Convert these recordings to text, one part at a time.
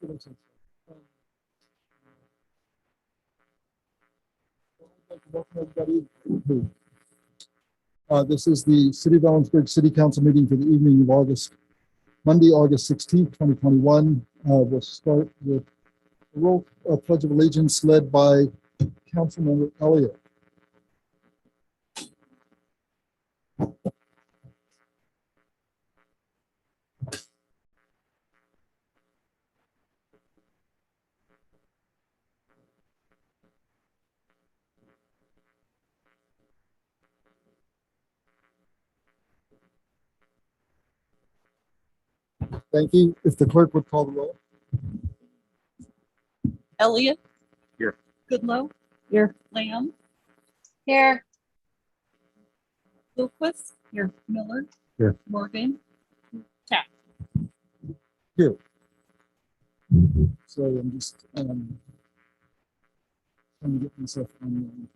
Welcome everybody. This is the City of Ellensburg City Council meeting for the evening of Monday, August 16th, 2021. We'll start with a roll pledge of allegiance led by Councilmember Elliott. Thank you. If the clerk would call the roll. Elliott. Here. Goodlow. Here. Lamb. Here. Gilquist. Here. Miller. Here. Morgan. Tapp. Here. So I'm just trying to get myself on.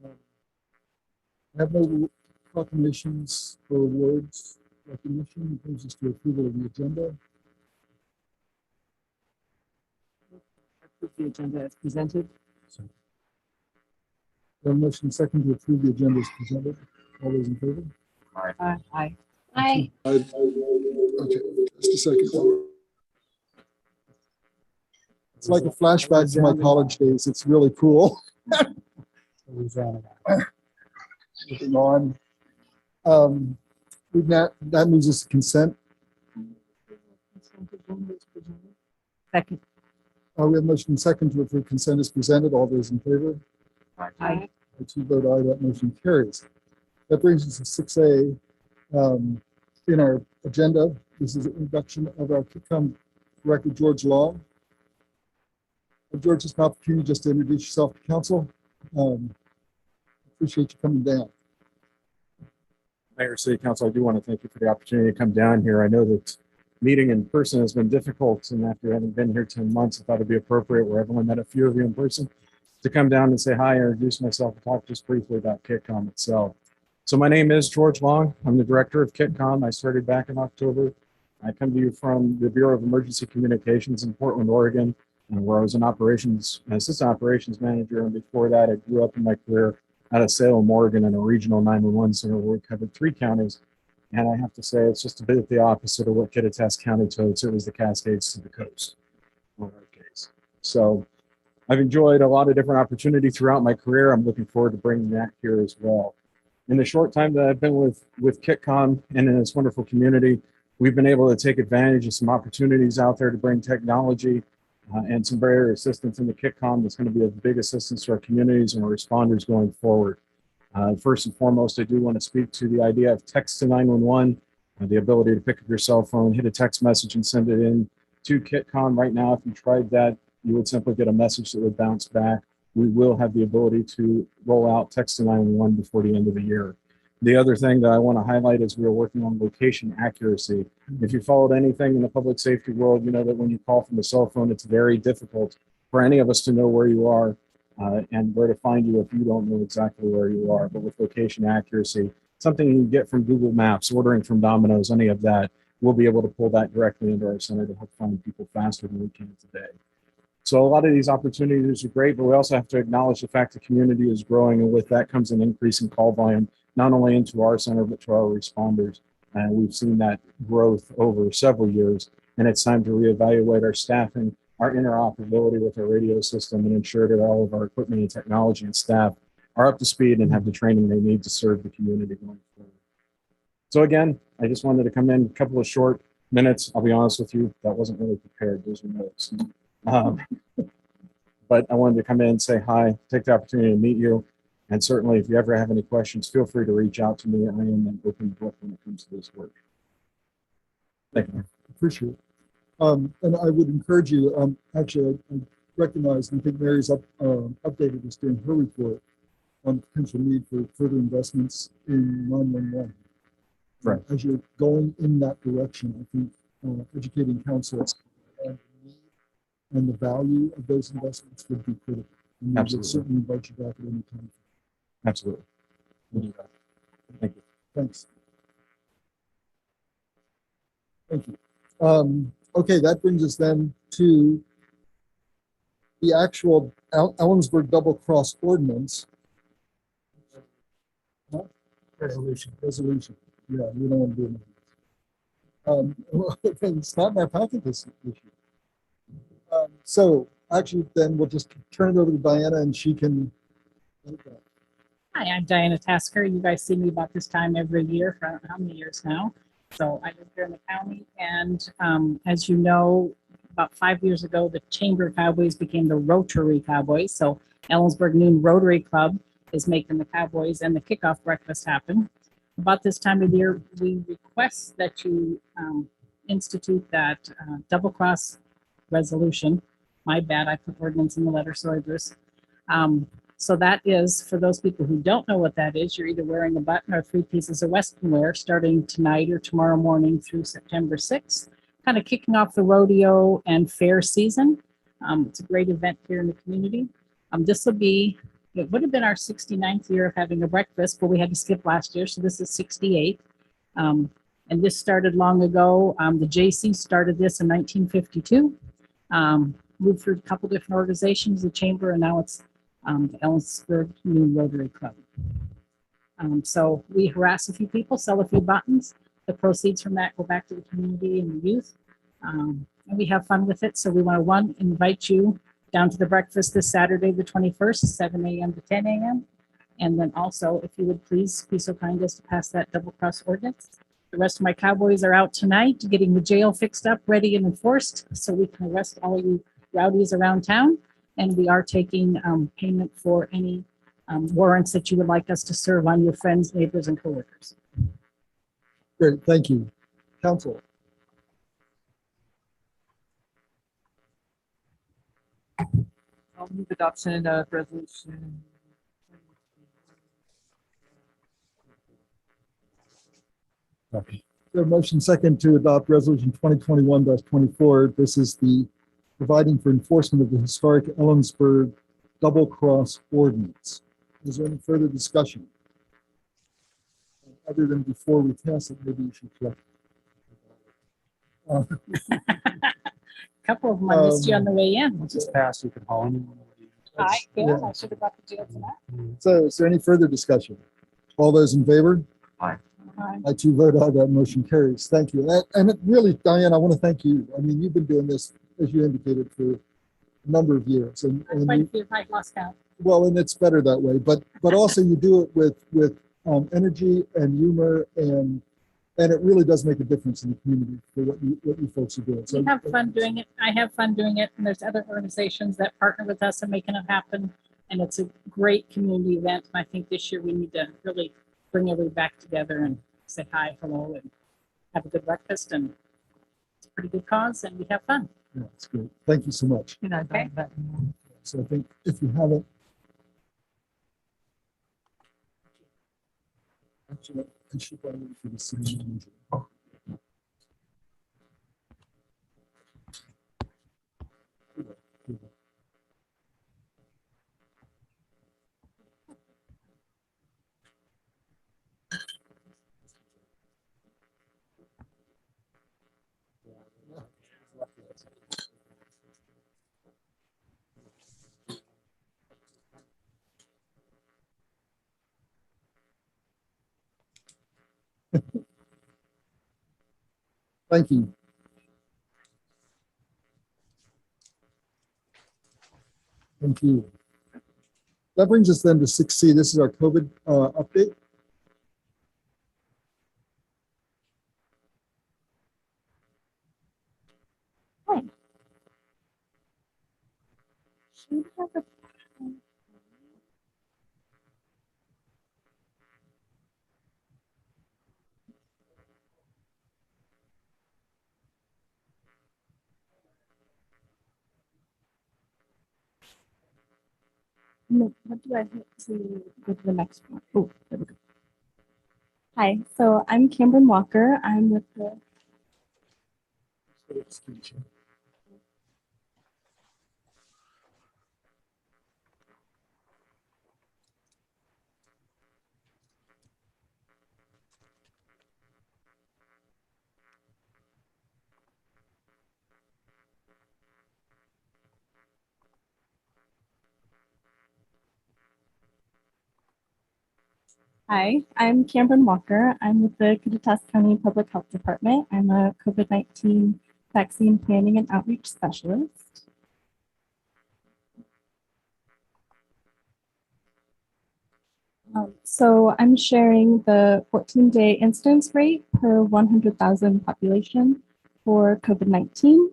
I have no proclamations or awards recognition. It brings us to approval of the agenda. The agenda is presented. The motion second to approve the agenda is presented. All those in favor? Aye. Aye. Aye. Okay, just a second. It's like a flashback to my college days. It's really cool. Moving on. That moves us to consent. Second. We have motion second to approve consent is presented. All those in favor? Aye. I two vote aye, that motion carries. That brings us to 6A in our agenda. This is an introduction of our KitCom Director, George Long. George, it's an opportunity just to introduce yourself to council. Appreciate you coming down. Mayor, City Council, I do want to thank you for the opportunity to come down here. I know that meeting in person has been difficult, and after having been here 10 months, I thought it'd be appropriate, where I've only met a few of you in person, to come down and say hi, introduce myself, and talk just briefly about KitCom itself. So my name is George Long. I'm the director of KitCom. I started back in October. I come to you from the Bureau of Emergency Communications in Portland, Oregon, where I was an assistant operations manager. And before that, I grew up in my career out of Salem, Oregon, in a regional 911 center where we covered 3 counties. And I have to say, it's just a bit the opposite of what Kittitas County totes. It was the Cascades to the coast, in our case. So I've enjoyed a lot of different opportunity throughout my career. I'm looking forward to bringing that here as well. In the short time that I've been with KitCom and in this wonderful community, we've been able to take advantage of some opportunities out there to bring technology and some barrier assistance into KitCom that's going to be of big assistance to our communities and our responders going forward. First and foremost, I do want to speak to the idea of text to 911, the ability to pick up your cell phone, hit a text message and send it in to KitCom. Right now, if you tried that, you would simply get a message that would bounce back. We will have the ability to roll out text to 911 before the end of the year. The other thing that I want to highlight is we're working on location accuracy. If you followed anything in the public safety world, you know that when you call from a cell phone, it's very difficult for any of us to know where you are and where to find you if you don't know exactly where you are. But with location accuracy, something you can get from Google Maps, ordering from Domino's, any of that, we'll be able to pull that directly into our center to help find people faster than we can today. So a lot of these opportunities are great, but we also have to acknowledge the fact the community is growing, and with that comes an increase in call volume, not only into our center, but to our responders. And we've seen that growth over several years, and it's time to reevaluate our staffing, our interoperability with our radio system, and ensure that all of our equipment and technology and staff are up to speed and have the training they need to serve the community going forward. So again, I just wanted to come in a couple of short minutes. I'll be honest with you, that wasn't really prepared. Those are notes. But I wanted to come in and say hi, take the opportunity to meet you. And certainly, if you ever have any questions, feel free to reach out to me. I am an open book when it comes to this work. Thank you. Appreciate it. And I would encourage you, actually, I recognize, and I think Mary's updated this during her report on the potential need for further investments in 911. Right. As you're going in that direction, I think educating council and the value of those investments would be critical. And we would certainly invite you back at any time. Absolutely. We'll do that. Thank you. Thanks. Thank you. Okay, that brings us then to the actual Ellensburg double cross ordinance. Resolution. Yeah, we don't want to do it. It's not in our packet this issue. So actually, then we'll just turn it over to Diana and she can. Hi, I'm Diana Tasker. You guys see me about this time every year for I don't know how many years now. So I live here in the county, and as you know, about 5 years ago, the Chamber of Cowboys became the Rotary Cowboys. So Ellensburg Noon Rotary Club is making the Cowboys and the kickoff breakfast happen. About this time of year, we request that you institute that double cross resolution. My bad, I put ordinance in the letter, sorry, Bruce. So that is, for those people who don't know what that is, you're either wearing a button or 3 pieces of Western wear starting tonight or tomorrow morning through September 6th, kind of kicking off the rodeo and fair season. It's a great event here in the community. This will be, it would have been our 69th year of having a breakfast, but we had to skip last year, so this is 68. And this started long ago. The JC started this in 1952. Moved through a couple different organizations, the Chamber, and now it's the Ellensburg New Rotary Club. So we harass a few people, sell a few buttons. The proceeds from that go back to the community and the youth. And we have fun with it. So we want to, one, invite you down to the breakfast this Saturday, the 21st, 7 a.m. to 10 a.m. And then also, if you would please be so kind as to pass that double cross ordinance. The rest of my Cowboys are out tonight getting the jail fixed up, ready and enforced, so we can arrest all you rowdies around town. And we are taking payment for any warrants that you would like us to serve on your friends, neighbors, and coworkers. Great, thank you. Council. I'll move adoption of resolution. The motion second to adopt resolution 2021-24. This is the providing for enforcement of the historic Ellensburg double cross ordinance. Is there any further discussion? Other than before we pass it, maybe you should correct. A couple of them I missed you on the way in. Once it's passed, you can haul in. Hi, Yeah. Bill. I should have brought the jail tonight. So is there any further discussion? All those in favor? Hi. I too vote aye, that motion carries. Thank you. And it really, Diane, I want to thank you. I mean, you've been doing this, as you indicated, for a number of years. And Quite you, a few. I lost count. well, and it's better that way. But also you do it with energy and humor, and it really does make a difference in the community for what you folks are doing. We have fun doing it. I have fun doing it. And there's other organizations that partner with us and making it happen. And it's a great community event. And I think this year we need to really bring everybody back together and say hi, hello, and have a good breakfast. And it's a pretty good cause, and we have fun. Yeah, it's great. Thank you so much. Can I back that? So I think if you haven't, actually, I should probably for the city manager. Thank you. Thank you. That brings us then to 6C. This is our COVID update. Should have a No, what do I hit to go to the next one? Oh, there we go. Hi, so I'm Cameron Walker. I'm with the Hi, I'm Cameron Walker. I'm with the Kittitas County Public Health Department. I'm a COVID-19 vaccine planning and outreach specialist. So I'm sharing the 14-day incidence rate per 100,000 population for COVID-19.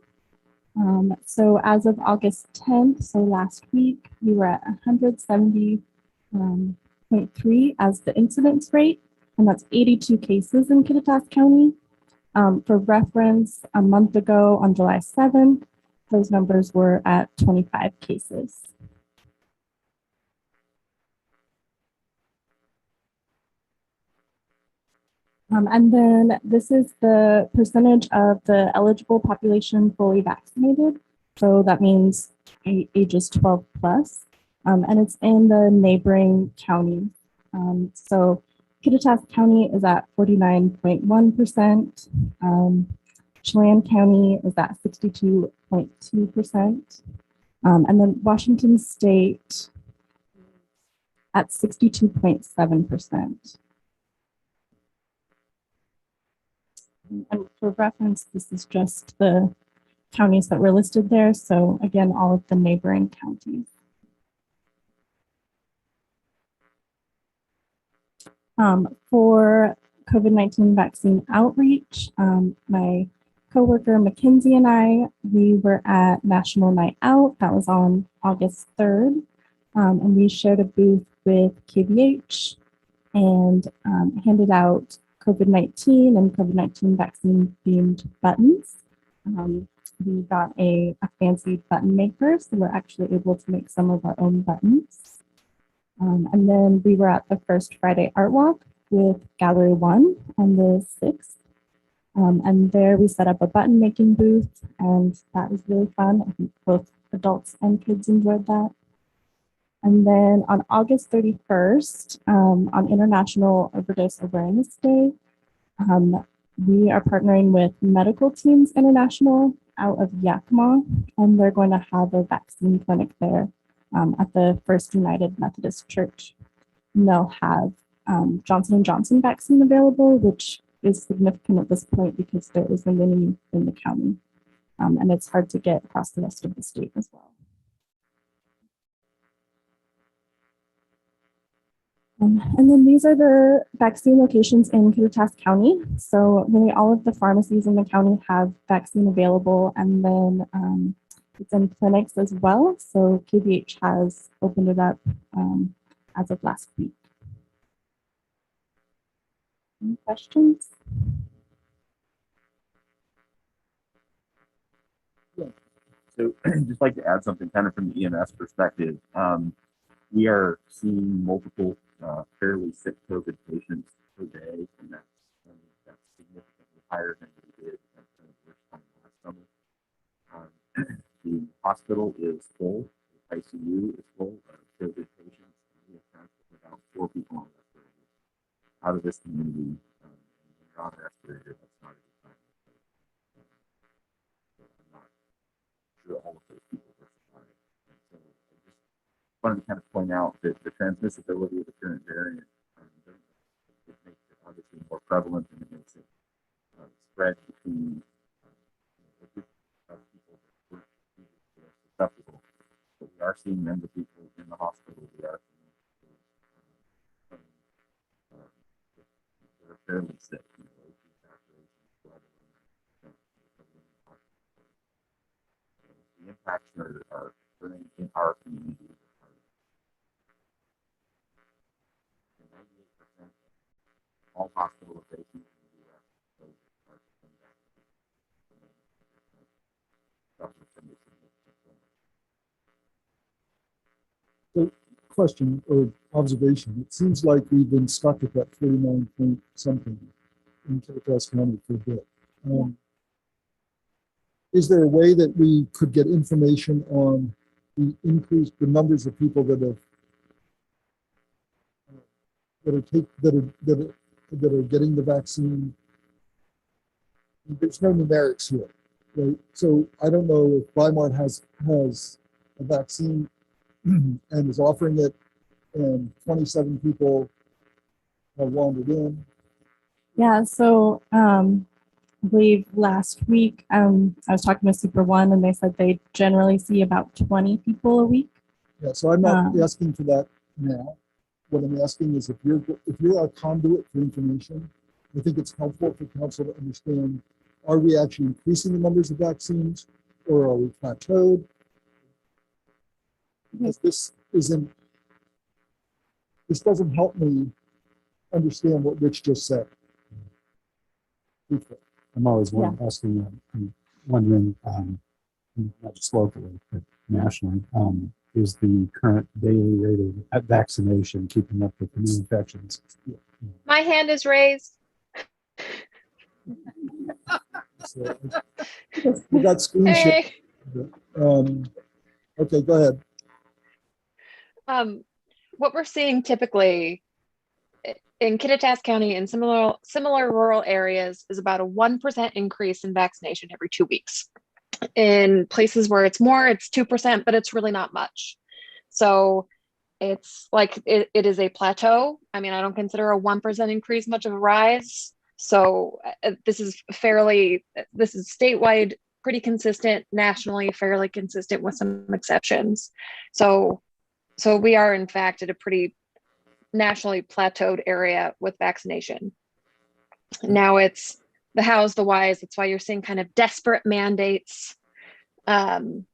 So as of August 10th, so last week, we were at 170.3 as the incidence rate, and that's 82 cases in Kittitas County. For reference, a month ago on July 7th, those numbers were at 25 cases. And then this is the percentage of the eligible population fully vaccinated. So that means ages 12 plus, and it's in the neighboring counties. So Kittitas County is at 49.1%. Chelan County is at 62.2%. And then Washington State at 62.7%. And for reference, this is just the counties that were listed there. So again, all of the neighboring counties. For COVID-19 vaccine outreach, my coworker Mackenzie and I, we were at National Night Out. That was on August 3rd. And we shared a booth with KVH and handed out COVID-19 and COVID-19 vaccine themed buttons. We got a fancy button maker, so we're actually able to make some of our own buttons. And then we were at the first Friday Art Walk with Gallery 1 on the 6th. And there we set up a button making booth, and that was really fun. I think both adults and kids enjoyed that. And then on August 31st, on International Overdose Awareness Day, we are partnering with Medical Teams International out of Yakima, and they're going to have a vaccine clinic there at the First United Methodist Church. And they'll have Johnson & Johnson vaccine available, which is significant at this point because there isn't any in the county, and it's hard to get across the rest of the state as well. And then these are the vaccine locations in Kittitas County. So really all of the pharmacies in the county have vaccine available, and then it's in clinics as well. So KVH has opened it up as of last week. Any questions? So just like to add something kind of from the EMS perspective. We are seeing multiple fairly sick COVID patients per day, and that's significantly higher than we did at the first time last summer. The hospital is full, the ICU is full of COVID patients, and we have transferred about 4 people on respirators out of this community. And when you're on a respirator, that's not a good time. So I'm not sure all of those people were survived. And so I just wanted to kind of point out that the transmissibility of the current variant it makes it obviously more prevalent, and it makes it spread between a group of people that were susceptible. But we are seeing number of people in the hospital. We are seeing people that are fairly sick. The impacts are in our community. 98% all hospitalizations in the U.S. are suffer from this significant illness. So question or observation, it seems like we've been stuck at that 49 point something in Kittitas County for a bit. Is there a way that we could get information on the numbers of people that are getting the vaccine? There's no numerics here, right? So I don't know if Weimar has a vaccine and is offering it, and 27 people wandered in. Yeah, so I believe last week I was talking with Super One and they said they generally see about 20 people a week. Yeah, so I'm not Um, asking for that now. What I'm asking is if you're our conduit for information, I think it's helpful for council to understand, are we actually increasing the numbers of vaccines or are we plateaued? Because this doesn't help me understand what Rich just said. I'm always Yeah. asking, I'm wondering, not just locally, but nationally, is the current daily rate of vaccination keeping up with the new infections? My hand is raised. So, we got screenshot. Hey. Okay, go ahead. What we're seeing typically in Kittitas County and similar rural areas is about a 1% increase in vaccination every 2 weeks. In places where it's more, it's 2%, but it's really not much. So it's like it is a plateau. I mean, I don't consider a 1% increase much of a rise. So this is statewide, pretty consistent, nationally fairly consistent with some exceptions. So we are in fact at a pretty nationally plateaued area with vaccination. Now it's the hows, the whys. That's why you're seeing kind of desperate mandates. And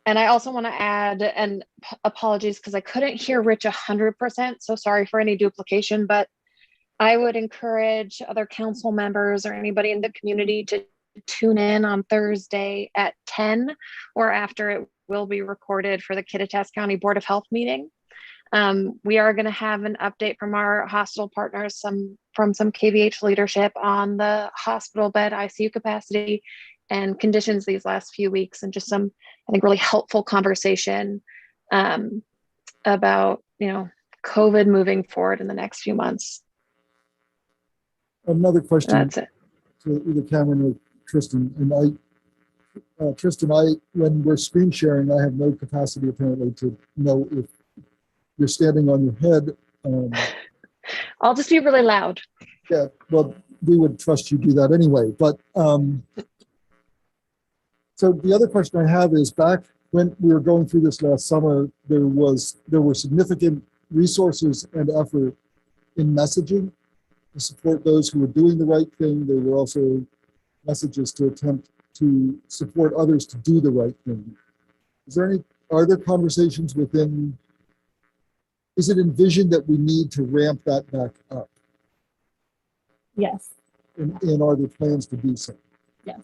I also want to add, and apologies because I couldn't hear Rich 100%, so sorry for any duplication, but I would encourage other council members or anybody in the community to tune in on Thursday at 10 or after. It will be recorded for the Kittitas County Board of Health meeting. We are going to have an update from our hospital partners, from some KVH leadership on the hospital bed ICU capacity and conditions these last few weeks, and just some, I think, really helpful conversation about, COVID moving forward in the next few months. Another question. That's it. To either Cameron or Tristan. And Tristan, when we're screen sharing, I have no capacity apparently to know if you're standing on your head. I'll just be really loud. Yeah, well, we would trust you do that anyway. But so the other question I have is, back when we were going through this last summer, there were significant resources and effort in messaging to support those who were doing the right thing. There were also messages to attempt to support others to do the right thing. Are there conversations within, is it envisioned that we need to ramp that back up? Yes, And are there plans to do so? yes.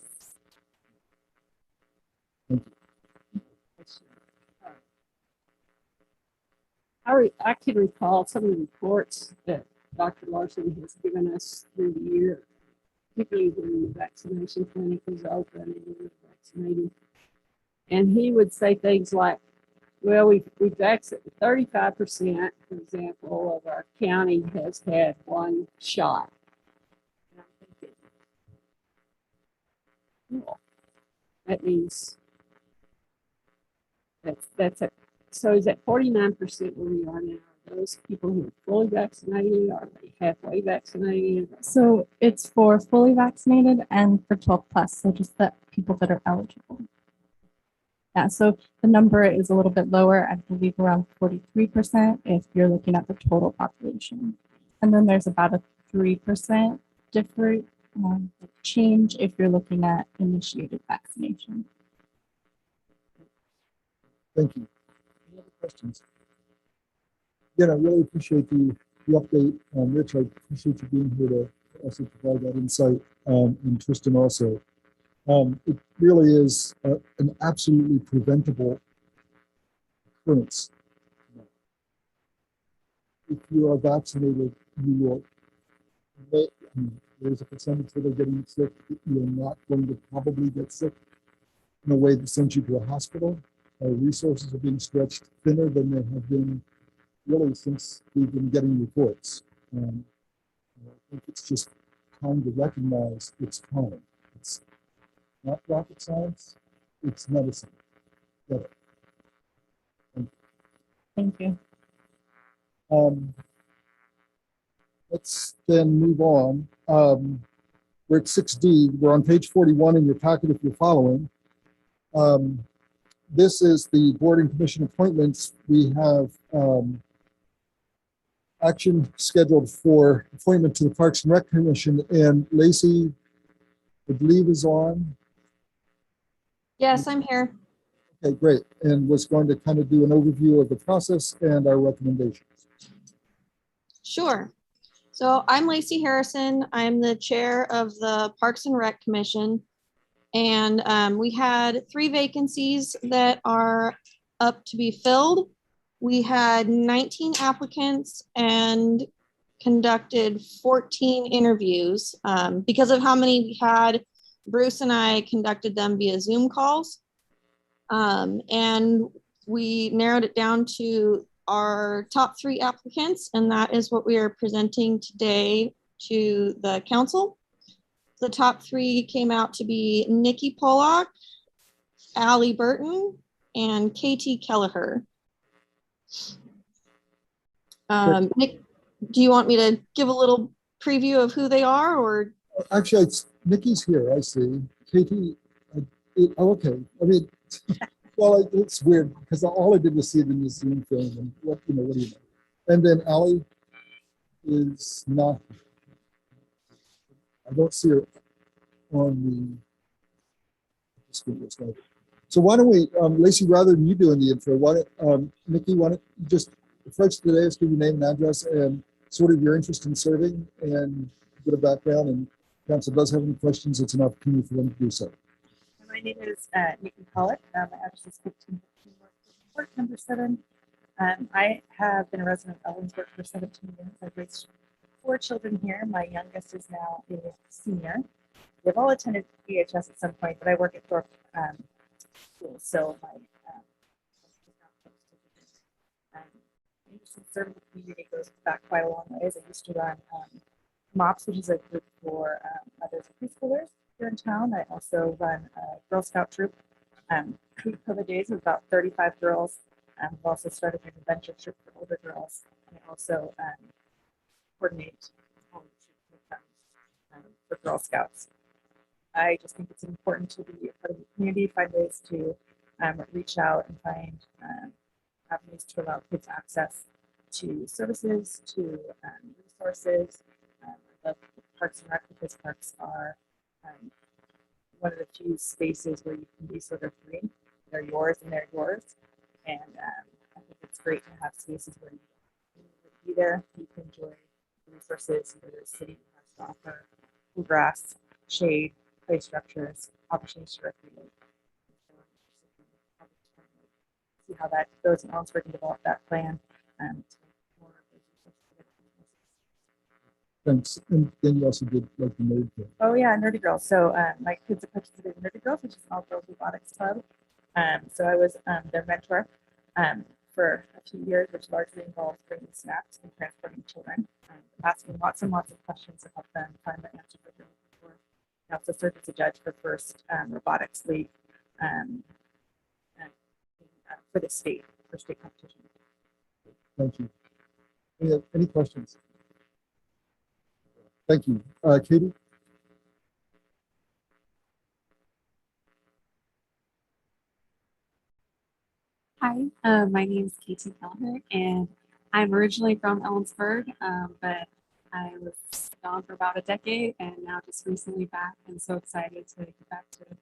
I can recall some of the reports that Dr. Larson has given us through the year, particularly when the vaccination clinic was open and we were vaccinating. And he would say things like, well, we vaccinated 35%, for example, of our county has had one shot. And I'm thinking, well, that means so is that 49% where we are now? Are those people who are fully vaccinated? Are they halfway vaccinated? So it's for fully vaccinated and for 12 plus, so just the people that are eligible. Yeah, so the number is a little bit lower, I believe around 43% if you're looking at the total population. And then there's about a 3% different change if you're looking at initiated vaccination. Thank you. Any other questions? Again, I really appreciate the update. Rich, I appreciate you being here to also provide that insight, and Tristan also. It really is an absolutely preventable occurrence. If you are vaccinated, you will, there's a percentage that are getting sick. You're not going to probably get sick in a way that sends you to a hospital. Our resources are being stretched thinner than they have been really since we've been getting reports. I think it's just time to recognize it's time. It's not rocket science, it's medicine. Get it. Thank you. let's then move on. We're at 6D. We're on page 41 in your packet if you're following. This is the board and commission appointments. We have action scheduled for appointment to the Parks and Rec Commission, and Lacey, I believe, is on. Yes, I'm here. Okay, great. And was going to kind of do an overview of the process and our recommendations. Sure. So I'm Lacey Harrison. I'm the chair of the Parks and Rec Commission. And we had 3 vacancies that are up to be filled. We had 19 applicants and conducted 14 interviews. Because of how many we had, Bruce and I conducted them via Zoom calls. And we narrowed it down to our top 3 applicants, and that is what we are presenting today to the council. The top 3 came out to be Nikki Pollock, Allie Burton, and Katie Kelleher. Nick, do you want me to give a little preview of who they are, or? Actually, it's Nikki's here. I see. Katie, okay. I mean, well, it's weird because all I did was see it in the Zoom thing, and what do you know? And then Allie is not. I don't see her on the screen. So why don't we, Lacey, rather than you doing the intro, why don't Nikki, why don't you just first today, give your name and address and sort of your interest in serving and get a background, and council does have any questions, it's an opportunity for them to do so. My name is Nikki Pollock. My address is 15 Ward number 7. I have been a resident of Ellensburg for 17 years. I've raised 4 children here. My youngest is now a senior. They've all attended EHS at some point, but I work at Thorpe School, so my interest in serving the community goes back quite a long ways. I used to run MOPS, which is a group for mothers and preschoolers here in town. I also run a Girl Scout troop. Pre-COVID days with about 35 girls. We've also started an adventure trip for older girls. I also coordinate for Girl Scouts. I just think it's important to be a part of the community, find ways to reach out and find avenues to allow kids access to services, to resources. I love Parks and Rec because parks are one of the few spaces where you can be sort of free. They're yours and they're yours. And I think it's great to have spaces where you can be there, you can enjoy the resources that the city has to offer, cool grass, shade, play structures, opportunities to recreate. See how that goes, and also we can develop that plan. Thanks. And then you also did like the nerd thing. Oh yeah, Nerdy Girls. So my kids have participated in Nerdy Girls, which is an all-girls robotics club. So I was their mentor for a few years, which largely involved bringing snacks and transporting children, asking lots and lots of questions to help them find the answers that they're looking for. I also served as a judge for first robotics league for the state, for state competition. Thank you. Any questions? Thank you. Katie? Hi, my name is Katie Kelleher, and I'm originally from Ellensburg, but I was gone for about a decade and now just recently back, and so excited to get back to the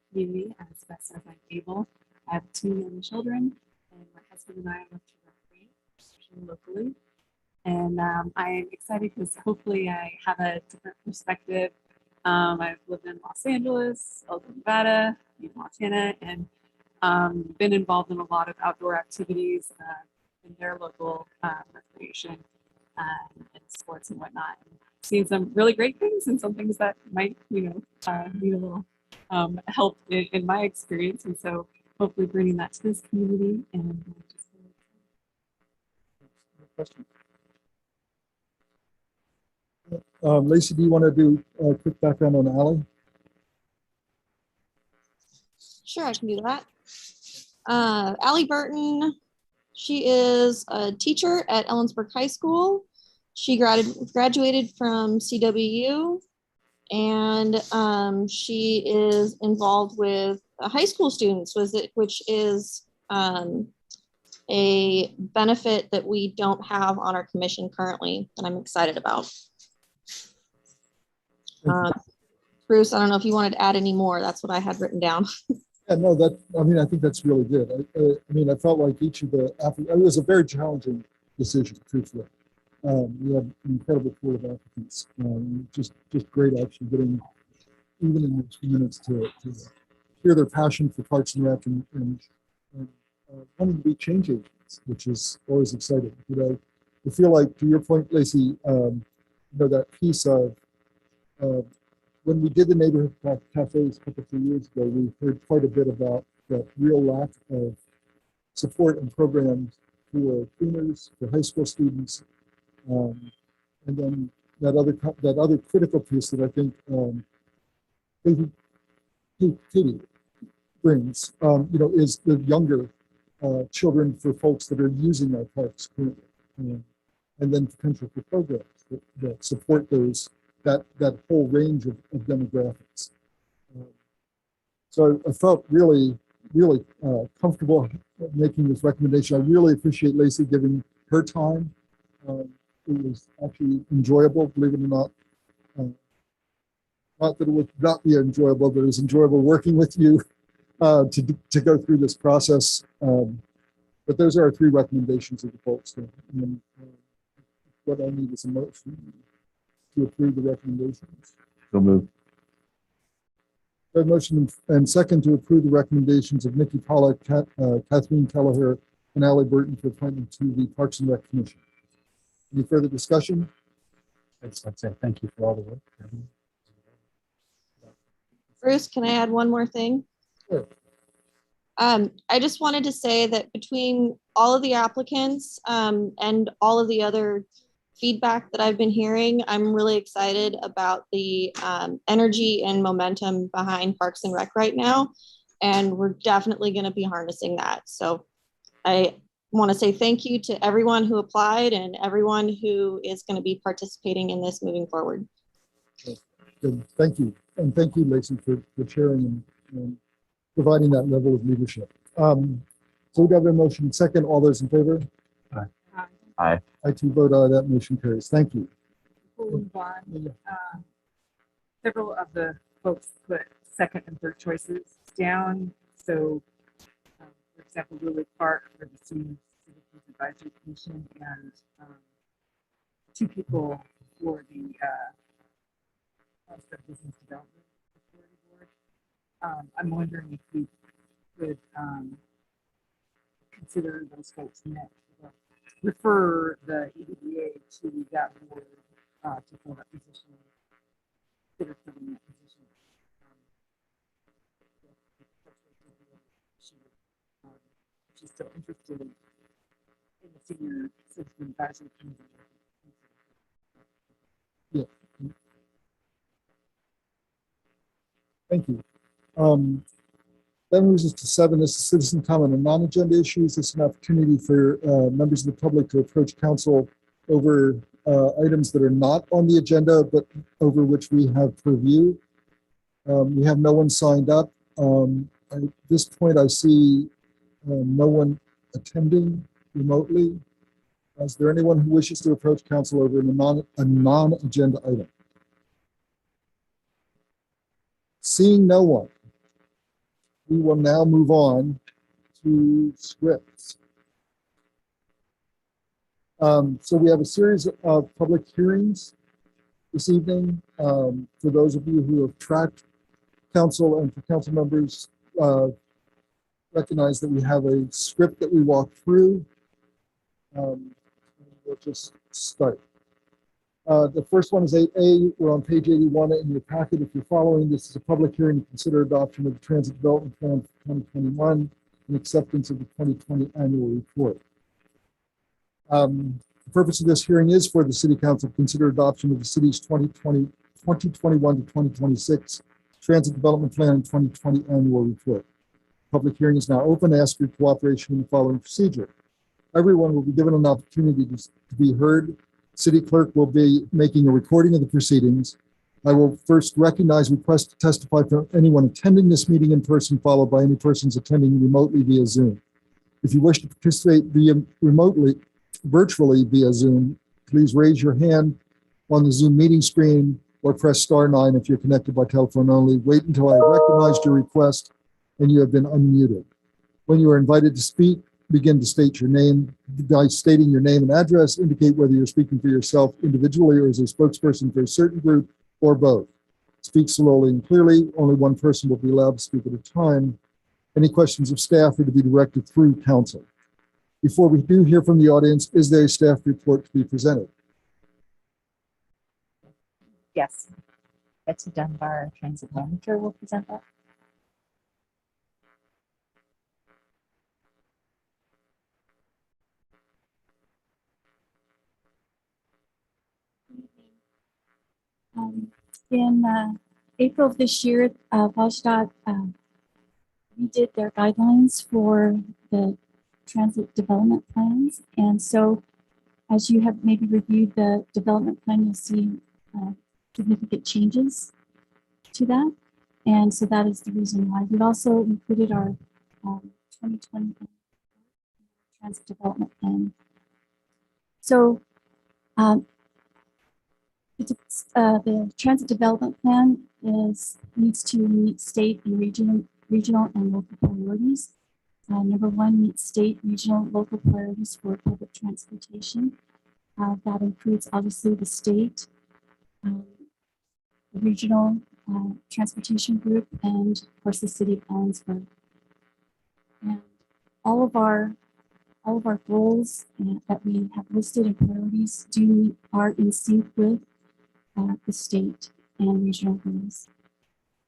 community as best as I'm able. I have 2 young children, and my husband and I love to recreate, especially locally. And I'm excited because hopefully I have a different perspective. I've lived in Los Angeles, Elko, Nevada, Montana, and been involved in a lot of outdoor activities in their local recreation and sports and whatnot. And seen some really great things and some things that might, need a little help in my experience. And so hopefully bringing that to this community and just Question. Lacey, do you want to do a quick background on Allie? Sure, I can do that. Allie Burton, she is a teacher at Ellensburg High School. She graduated from CWU, and she is involved with high school students, which is a benefit that we don't have on our commission currently that I'm excited about. Bruce, I don't know if you wanted to add any more. That's what I had written down. Yeah, no, I think that's really good. I felt like each of it was a very challenging decision, truthfully. We have an incredible pool of applicants. Just great actually getting, even in those few minutes, to hear their passion for Parks and Rec and wanting to be change agents, which is always exciting. I feel like, to your point, Lacey, that piece of when we did the neighborhood cafes a couple of years ago, we heard quite a bit about that real lack of support and programs for cleaners, for high school students, and then that other critical piece that I think Katie brings, is the younger children for folks that are using our parks currently, and then potential for programs that support that whole range of demographics. So I felt really comfortable making this recommendation. I really appreciate Lacey giving her time. It was actually enjoyable, believe it or not. Not that it would not be enjoyable, but it was enjoyable working with you to go through this process. But those are our three recommendations of the folks. And what I need is a motion to approve the recommendations. So moved. A motion and second to approve the recommendations of Nikki Pollack, Kathleen Kelleher, and Allie Burton for appointment to the Parks and Rec Commission. Any further discussion? I'd just like to say thank you for all the work. Bruce, can I add one more thing? Sure. I just wanted to say that between all of the applicants and all of the other feedback that I've been hearing, I'm really excited about the energy and momentum behind Parks and Rec right now. And we're definitely going to be harnessing that. So I want to say thank you to everyone who applied and everyone who is going to be participating in this moving forward. Good. Thank you. And thank you, Lacey, for sharing and providing that level of leadership. So we have a motion second. All those in favor? Aye. I too vote aye. That motion carries. Thank you. Before we move on, several of the folks put second and third choices down. So, for example, Lily Park for the Senior Citizens Advisory Commission, and two people for the Business Development Authority Board. I'm wondering if we could consider those folks next. Refer the EDA to that board to fill that position. Consider filling that position. She's still interested in the Senior Citizen Advisory Committee. Yeah. Thank you. That moves us to 7. This is citizen comment on non-agenda issues. This is an opportunity for members of the public to approach council over items that are not on the agenda, but over which we have purview. We have no one signed up. At this point, I see no one attending remotely. Is there anyone who wishes to approach council over a non-agenda item? Seeing no one, we will now move on to scripts. So we have a series of public hearings this evening. For those of you who have tracked council and for council members, recognize that we have a script that we walk through. We'll just start. The first one is 8A. We're on page 81 in your packet. If you're following, this is a public hearing to consider adoption of the Transit Development Plan for 2021 and acceptance of the 2020 annual report. The purpose of this hearing is for the City Council to consider adoption of the city's 2021 to 2026 Transit Development Plan and 2020 annual report. Public hearing is now open. I ask your cooperation in the following procedure. Everyone will be given an opportunity to be heard. City clerk will be making a recording of the proceedings. I will first recognize requests to testify from anyone attending this meeting in person, followed by any persons attending remotely via Zoom. If you wish to participate virtually via Zoom, please raise your hand on the Zoom meeting screen or press *9 if you're connected by telephone only. Wait until I recognized your request and you have been unmuted. When you are invited to speak, begin to state your name. By stating your name and address, indicate whether you're speaking for yourself individually or as a spokesperson for a certain group or both. Speak slowly and clearly. Only one person will be allowed to speak at a time. Any questions of staff are to be directed through council. Before we do hear from the audience, is there a staff report to be presented? Yes. Betsy Dunbar, transit manager, will present that. In April of this year, VASDOT redid their guidelines for the transit development plans. And so as you have maybe reviewed the development plan, you'll see significant changes to that. And so that is the reason why. We've also included our 2020 transit development plan. So the transit development plan needs to meet state and regional and local priorities. Number one, meet state, regional, local priorities for public transportation. That includes obviously the state, the regional transportation group, and of course the city of Ellensburg. And all of our goals that we have listed in priorities are in sync with the state and regional goals.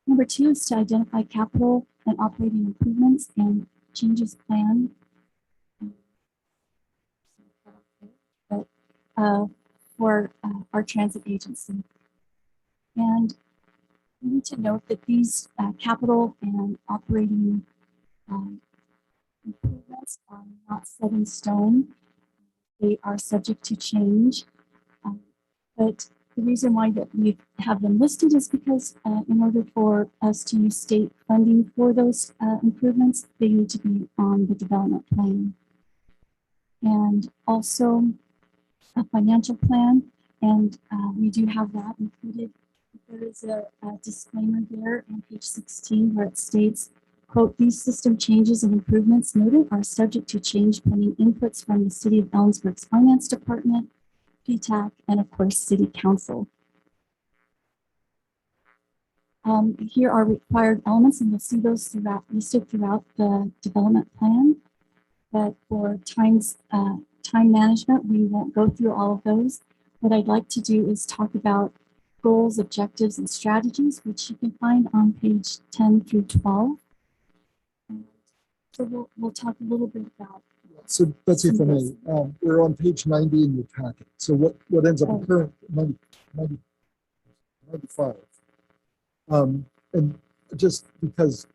Number two is to identify capital and operating improvements and changes planned for our transit agency. And we need to note that these capital and operating improvements are not set in stone. They are subject to change. But the reason why that we have them listed is because in order for us to use state funding for those improvements, they need to be on the development plan. And also a financial plan, and we do have that included. There is a disclaimer there on page 16 where it states, quote, "These system changes and improvements noted are subject to change pending inputs from the City of Ellensburg's Finance Department, PTAC, and of course, City Council." Here are required elements, and you'll see those listed throughout the development plan. But for time management, we won't go through all of those. What I'd like to do is talk about goals, objectives, and strategies, which you can find on page 10 through 12. So we'll talk a little bit about. So Betsy, if I may, we're on page 90 in your packet. So what ends up occurring, 95. And just because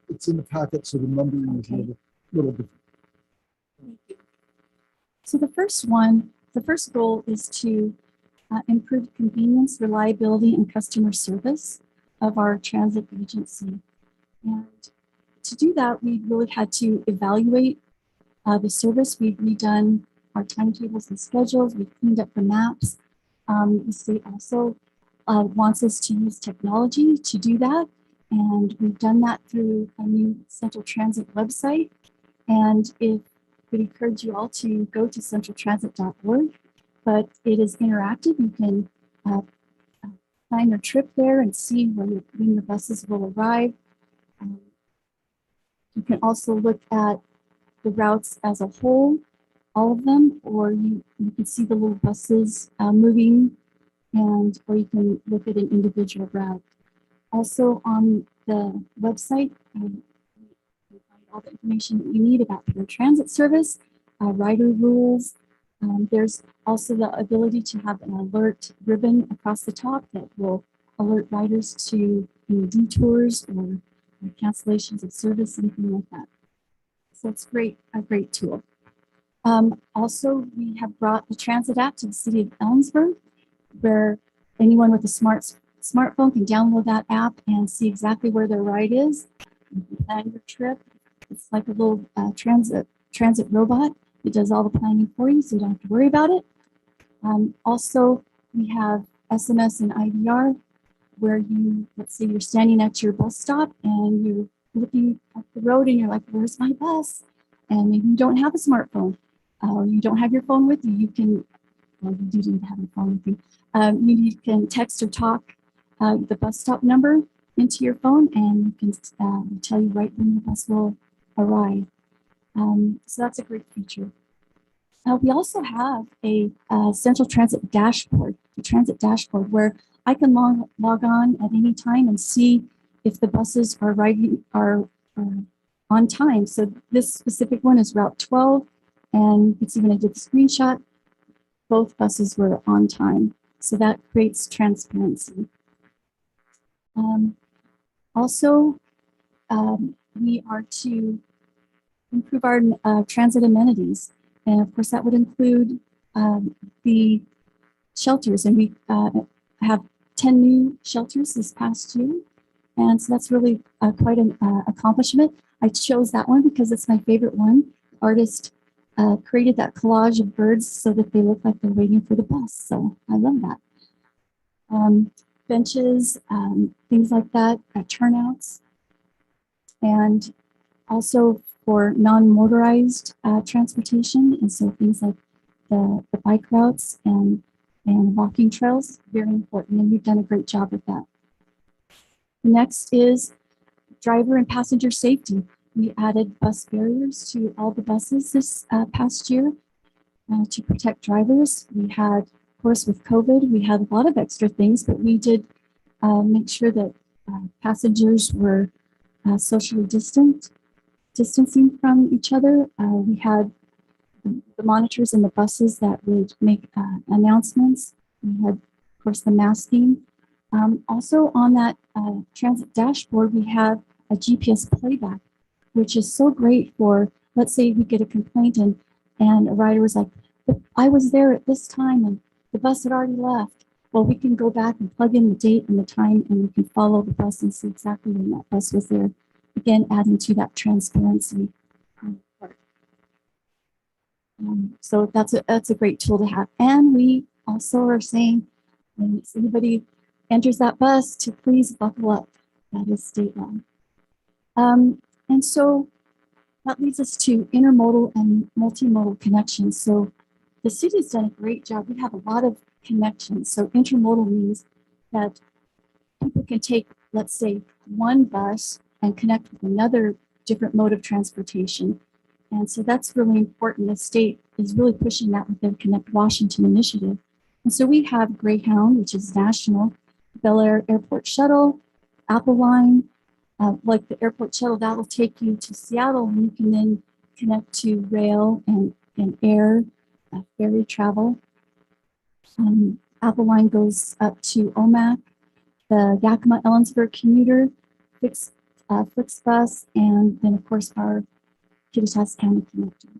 it's in the packet, so the numbering is a little different. So the first goal is to improve convenience, reliability, and customer service of our transit agency. And to do that, we really had to evaluate the service. We've redone our timetables and schedules. We've cleaned up the maps. The state also wants us to use technology to do that. And we've done that through a new Central Transit website. And if would encourage you all to go to centraltransit.org, but it is interactive. You can plan your trip there and see when your buses will arrive. You can also look at the routes as a whole, all of them, or you can see the little buses moving, or you can look at an individual route. Also on the website, you find all the information that you need about your transit service, rider rules. There's also the ability to have an alert ribbon across the top that will alert riders to any detours or cancellations of service, anything like that. So it's a great tool. Also, we have brought the transit app to the city of Ellensburg, where anyone with a smartphone can download that app and see exactly where their ride is. You can plan your trip. It's like a little transit robot. It does all the planning for you, so you don't have to worry about it. Also, we have SMS and IVR, where you, let's say you're standing at your bus stop and you're looking at the road and you're like, where's my bus? And maybe you don't have a smartphone or you don't have your phone with you. You can, well, you do need to have your phone with you. You can text or talk the bus stop number into your phone, and you can tell you right when the bus will arrive. So that's a great feature. We also have a central transit dashboard, where I can log on at any time and see if the buses are on time. So this specific one is Route 12, and it's even I did the screenshot. Both buses were on time, so that creates transparency. Also, we are to improve our transit amenities. And of course, that would include the shelters. And we have 10 new shelters this past year. And so that's really quite an accomplishment. I chose that one because it's my favorite one. The artist created that collage of birds so that they look like they're waiting for the bus. So I love that. Benches, things like that, turnouts. And also for non-motorized transportation, and so things like the bike routes and walking trails, very important, and you've done a great job with that. Next is driver and passenger safety. We added bus barriers to all the buses this past year to protect drivers. We had, of course, with COVID, we had a lot of extra things, but we did make sure that passengers were socially distancing from each other. We had the monitors in the buses that would make announcements. We had, of course, the masking. Also on that transit dashboard, we have a GPS playback, which is so great for, let's say we get a complaint and a rider was like, I was there at this time and the bus had already left. Well, we can go back and plug in the date and the time, and we can follow the bus and see exactly when that bus was there. Again, adding to that transparency part. So that's a great tool to have. And we also are saying, when anybody enters that bus, to please buckle up. That is state law. And so that leads us to intermodal and multimodal connections. So the city's done a great job. We have a lot of connections. So intermodal means that people can take, let's say, one bus and connect with another different mode of transportation. And so that's really important. The state is really pushing that with their Connect Washington initiative. And so we have Greyhound, which is national, Bel Air Airport Shuttle, Apple Line, like the airport shuttle, that will take you to Seattle, and you can then connect to rail and air, ferry travel. Apple Line goes up to Omak, the Yakima Ellensburg commuter, FlixBus, and then of course our Kittitas County connector.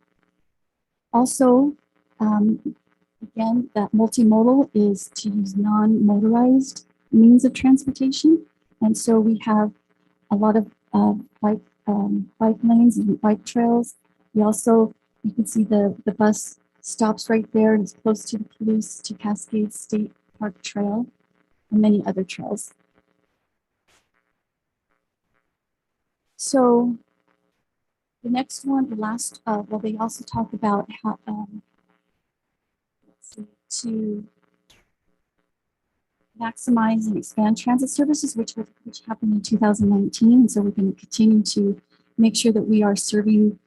Also, again, that multimodal is to use non-motorized means of transportation. And so we have a lot of bike lanes and bike trails. We also, you can see the bus stops right there and it's close to the Palouse to Cascade State Park Trail and many other trails. So the next one, the last, well, they also talk about how, to maximize and expand transit services, which happened in 2019. And so we're going to continue to make sure that we are serving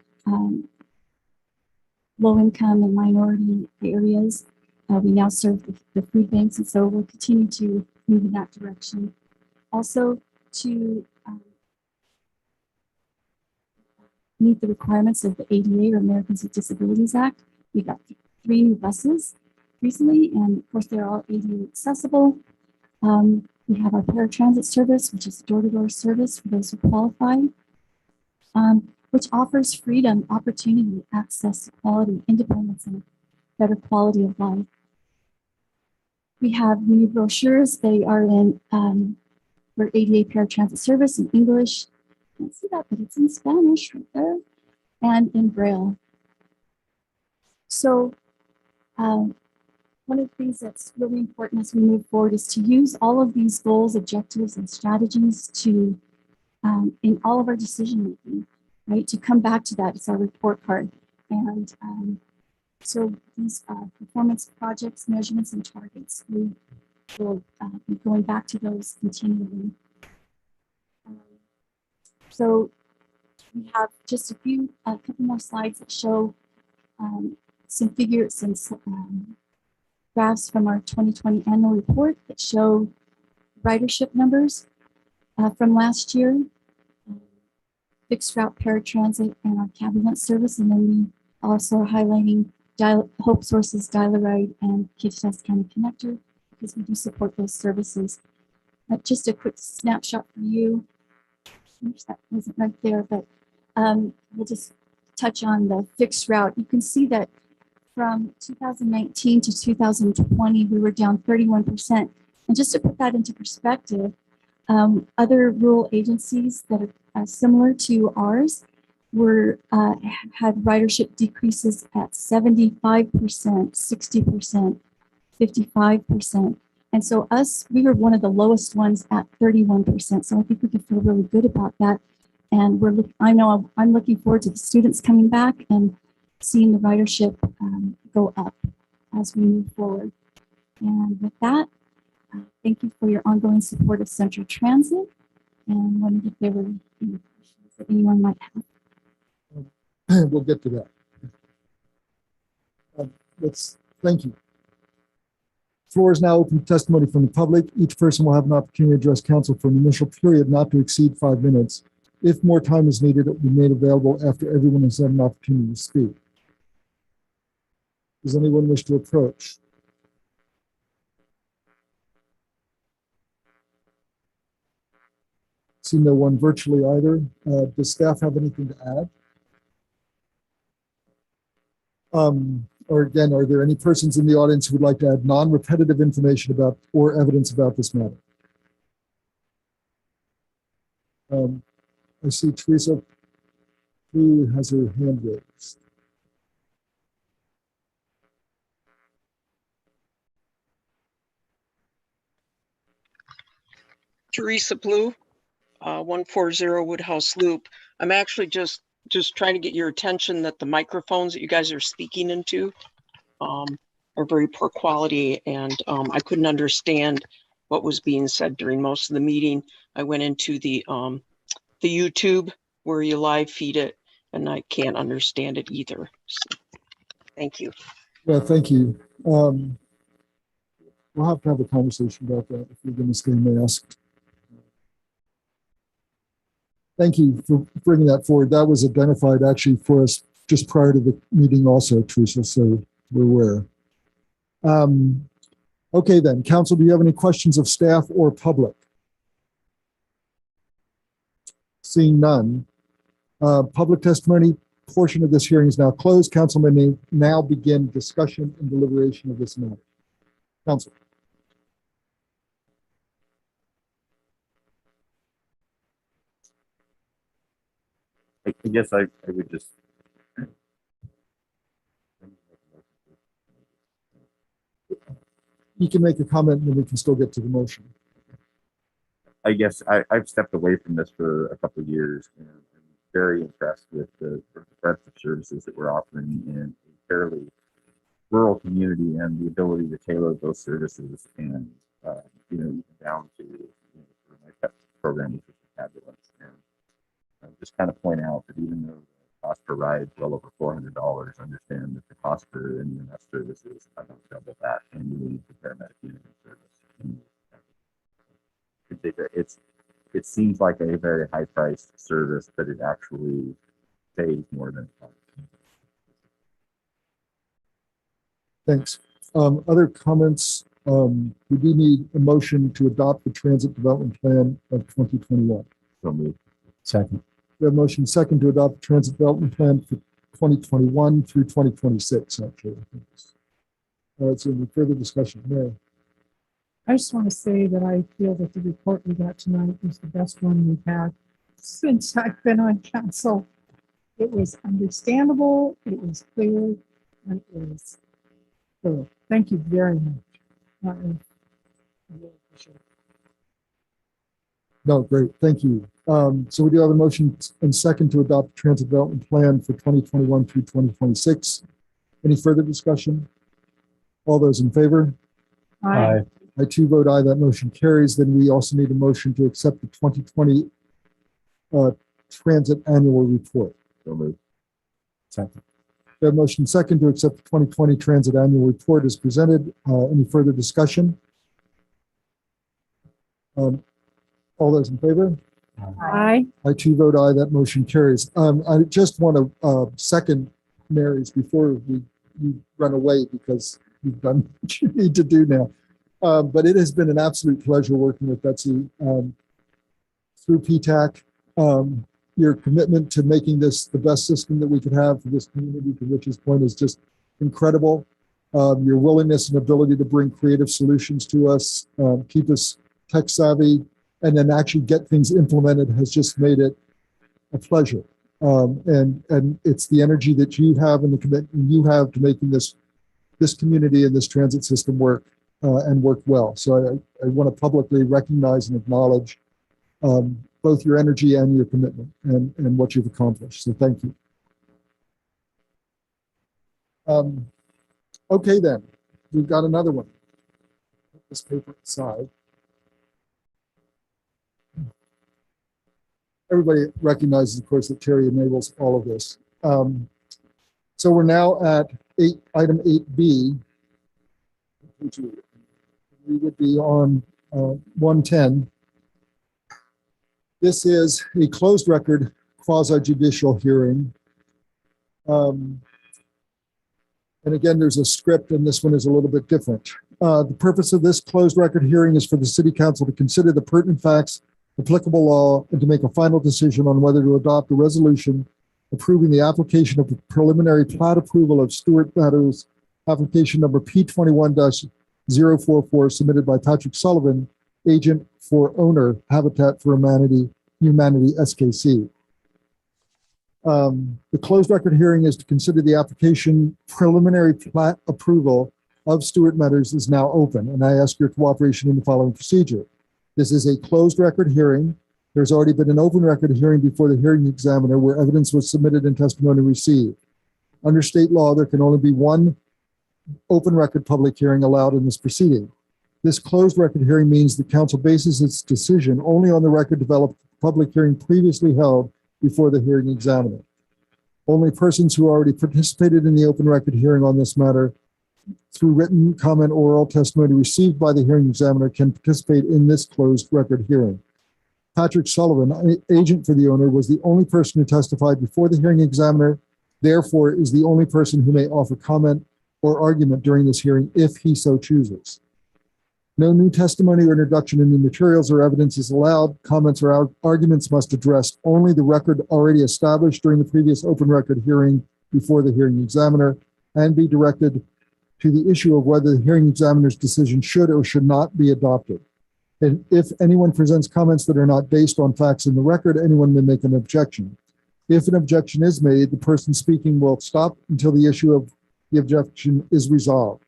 low income and minority areas. We now serve the food banks, and so we'll continue to move in that direction. Also, to meet the requirements of the ADA, or Americans with Disabilities Act, we got 3 new buses recently, and of course they're all ADA accessible. We have our paratransit service, which is door-to-door service for those who qualify. which offers freedom, opportunity, access, equality, independence, and a better quality of life. We have mini brochures. They are in for ADA paratransit service in English. I can't see that, but it's in Spanish right there, and in Braille. So one of the things that's really important as we move forward is to use all of these goals, objectives, and strategies to in all of our decision making, right? To come back to that, it's our report card. And so these performance projects, measurements, and targets, we will be going back to those continually. So we have just a couple more slides that show some figures, some graphs from our 2020 annual report that show ridership numbers from last year, fixed route paratransit and our ambulance service, and then we also are highlighting Hope Sources, Dial-A-Ride, and Kittitas County Connector, because we do support those services. Just a quick snapshot for you. Oops, that wasn't right there, but we'll just touch on the fixed route. You can see that from 2019 to 2020, we were down 31%. And just to put that into perspective, other rural agencies that are similar to ours had ridership decreases at 75%, 60%, 55%. And so we were one of the lowest ones at 31%. So I think we can feel really good about that. And I know I'm looking forward to the students coming back and seeing the ridership go up as we move forward. And with that, thank you for your ongoing support of Central Transit, and wondered if there were any questions that anyone might have. We'll get to that. Thank you. Floor is now open to testimony from the public. Each person will have an opportunity to address council for an initial period not to exceed 5 minutes. If more time is needed, it will be made available after everyone has had an opportunity to speak. Does anyone wish to approach? See no one virtually either. Does staff have anything to add? Or again, are there any persons in the audience who would like to add non-repetitive information about or evidence about this matter? I see Teresa, who has her hand raised. Teresa Blue, 140 Woodhouse Loop. I'm actually just trying to get your attention that the microphones that you guys are speaking into are very poor quality, and I couldn't understand what was being said during most of the meeting. I went into the YouTube where you live feed it, and I can't understand it either. So, thank you. Yeah, thank you. We'll have to have a conversation about that if you're going to stay masked. Thank you for bringing that forward. That was identified actually for us just prior to the meeting also, Teresa, so we're aware. Okay then, council, do you have any questions of staff or public? Seeing none. Public testimony portion of this hearing is now closed. Council may now begin discussion and deliberation of this matter. Council. I guess I would just. You can make a comment and then we can still get to the motion. I guess I've stepped away from this for a couple of years, and I'm very impressed with the breadth of services that we're offering in a fairly rural community and the ability to tailor those services and, even down to, for my pet program, which is fabulous. And just kind of point out that even though the cost per ride is well over $400, understand that the cost for EMS services is about double that annually for paramedic unit service. And it seems like a very high priced service, but it actually pays more than it. Thanks. Other comments? We do need a motion to adopt the Transit Development Plan of 2021. So moved. Second. We have motion second to adopt the transit development plan for 2021 through 2026, actually. So any further discussion? Mary? I just want to say that I feel that the report we got tonight is the best one we've had since I've been on council. It was understandable, it was clear, and it was thorough. Thank you very much. I really appreciate it. No, great, thank you. So we do have a motion and second to adopt the transit development plan for 2021 through 2026. Any further discussion? All those in favor? Aye. I too vote aye, that motion carries. Then we also need a motion to accept the 2020 transit annual report. So moved. Second. We have motion second to accept the 2020 transit annual report as presented. Any further discussion? All those in favor? Aye. I too vote aye, that motion carries. I just want to second Mary's before you run away because you've done what you need to do now. But it has been an absolute pleasure working with Betsy through PTAC. Your commitment to making this the best system that we could have for this community, to Rich's point, is just incredible. Your willingness and ability to bring creative solutions to us, keep us tech savvy, and then actually get things implemented has just made it a pleasure. And it's the energy that you have and the commitment you have to making this community and this transit system work and work well. So I want to publicly recognize and acknowledge both your energy and your commitment and what you've accomplished. So thank you. Okay, then we've got another one. Put this paper aside. Everybody recognizes, of course, that Terry enables all of this. So we're now at item 8B. We would be on 110. This is a closed record quasi-judicial hearing. And again, there's a script, and this one is a little bit different. The purpose of this closed record hearing is for the City Council to consider the pertinent facts, applicable law, and to make a final decision on whether to adopt a resolution approving the application of the preliminary plat approval of Stewart Meadows, application number P21-044, submitted by Patrick Sullivan, agent for owner, Habitat for Humanity SKC. The closed record hearing is to consider the application preliminary plat approval of Stewart Meadows is now open, and I ask your cooperation in the following procedure. This is a closed record hearing. There's already been an open record hearing before the hearing examiner where evidence was submitted and testimony received. Under state law, there can only be one open record public hearing allowed in this proceeding. This closed record hearing means the council bases its decision only on the record developed at the public hearing previously held before the hearing examiner. Only persons who already participated in the open record hearing on this matter through written comment or oral testimony received by the hearing examiner can participate in this closed record hearing. Patrick Sullivan, agent for the owner, was the only person who testified before the hearing examiner, therefore is the only person who may offer comment or argument during this hearing if he so chooses. No new testimony or introduction of new materials or evidence is allowed. Comments or arguments must address only the record already established during the previous open record hearing before the hearing examiner and be directed to the issue of whether the hearing examiner's decision should or should not be adopted. And if anyone presents comments that are not based on facts in the record, anyone may make an objection. If an objection is made, the person speaking will stop until the issue of the objection is resolved.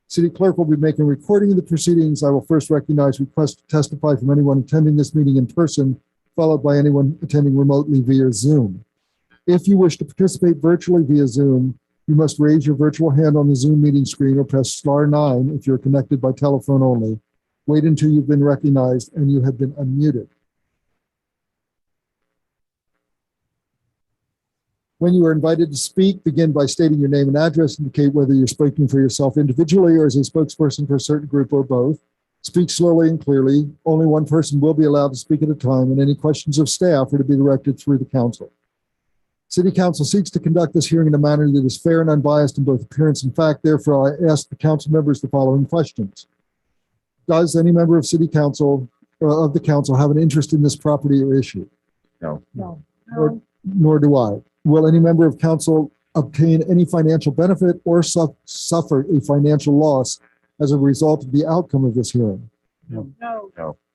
City clerk will be making a recording of the proceedings. I will first recognize requests to testify from anyone attending this meeting in person, followed by anyone attending remotely via Zoom. If you wish to participate virtually via Zoom, you must raise your virtual hand on the Zoom meeting screen or press *9 if you're connected by telephone only. Wait until you've been recognized and you have been unmuted. When you are invited to speak, begin by stating your name and address, indicate whether you're speaking for yourself individually or as a spokesperson for a certain group or both. Speak slowly and clearly. Only one person will be allowed to speak at a time, and any questions of staff are to be directed through the council. City Council seeks to conduct this hearing in a manner that is fair and unbiased in both appearance and fact. Therefore, I ask the council members the following questions. Does any member of City Council or of the council have an interest in this property or issue? No. No. Nor do I. Will any member of council obtain any financial benefit or suffer a financial loss as a result of the outcome of this hearing? No.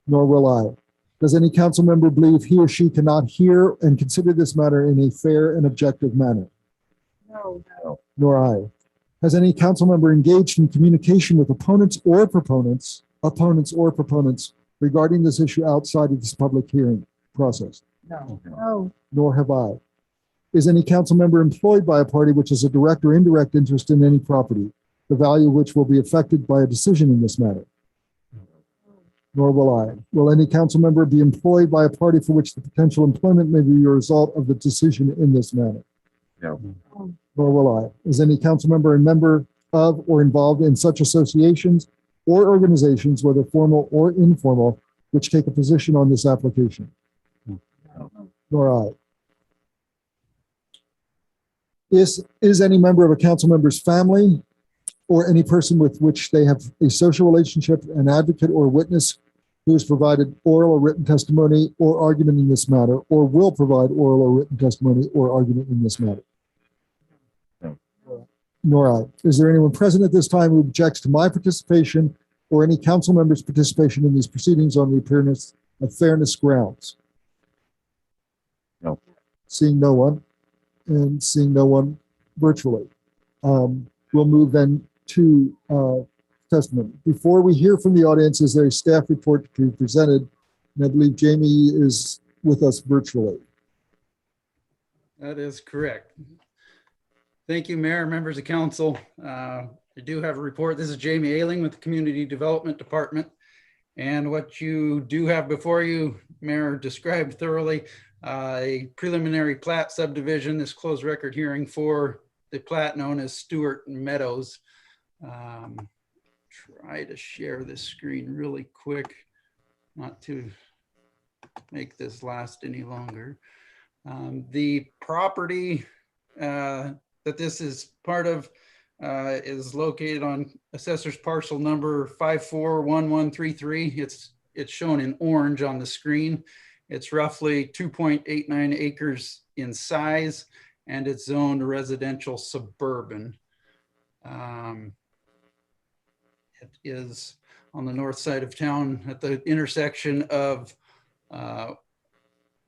Nor will I. Does any council member believe he or she cannot hear and consider this matter in a fair and objective manner? No. Nor I. Has any council member engaged in communication with opponents or proponents regarding this issue outside of this public hearing process? No. Nor have I. Is any council member employed by a party which has a direct or indirect interest in any property, the value of which will be affected by a decision in this matter? Nor will I. Will any council member be employed by a party for which the potential employment may be a result of the decision in this matter? No. Nor will I. Is any council member a member of or involved in such associations or organizations, whether formal or informal, which take a position on this application? Nor I. Is any member of a council member's family or any person with which they have a social relationship, an advocate or witness who has provided oral or written testimony or argument in this matter, or will provide oral or written testimony or argument in this matter? Nor I. Is there anyone present at this time who objects to my participation or any council member's participation in these proceedings on the appearance of fairness grounds? No. Seeing no one, and seeing no one virtually. We'll move then to testimony. Before we hear from the audience, is there a staff report to be presented? And I believe Jamie is with us virtually. That is correct. Thank you, Mayor, members of council. I do have a report. This is Jamie Ailing with the Community Development Department. And what you do have before you, Mayor described thoroughly, a preliminary plat subdivision, this closed record hearing for the plat known as Stewart Meadows. Try to share this screen really quick, not to make this last any longer. The property that this is part of is located on assessor's parcel number 541133. It's shown in orange on the screen. It's roughly 2.89 acres in size, and it's zoned residential suburban. It is on the north side of town at the intersection of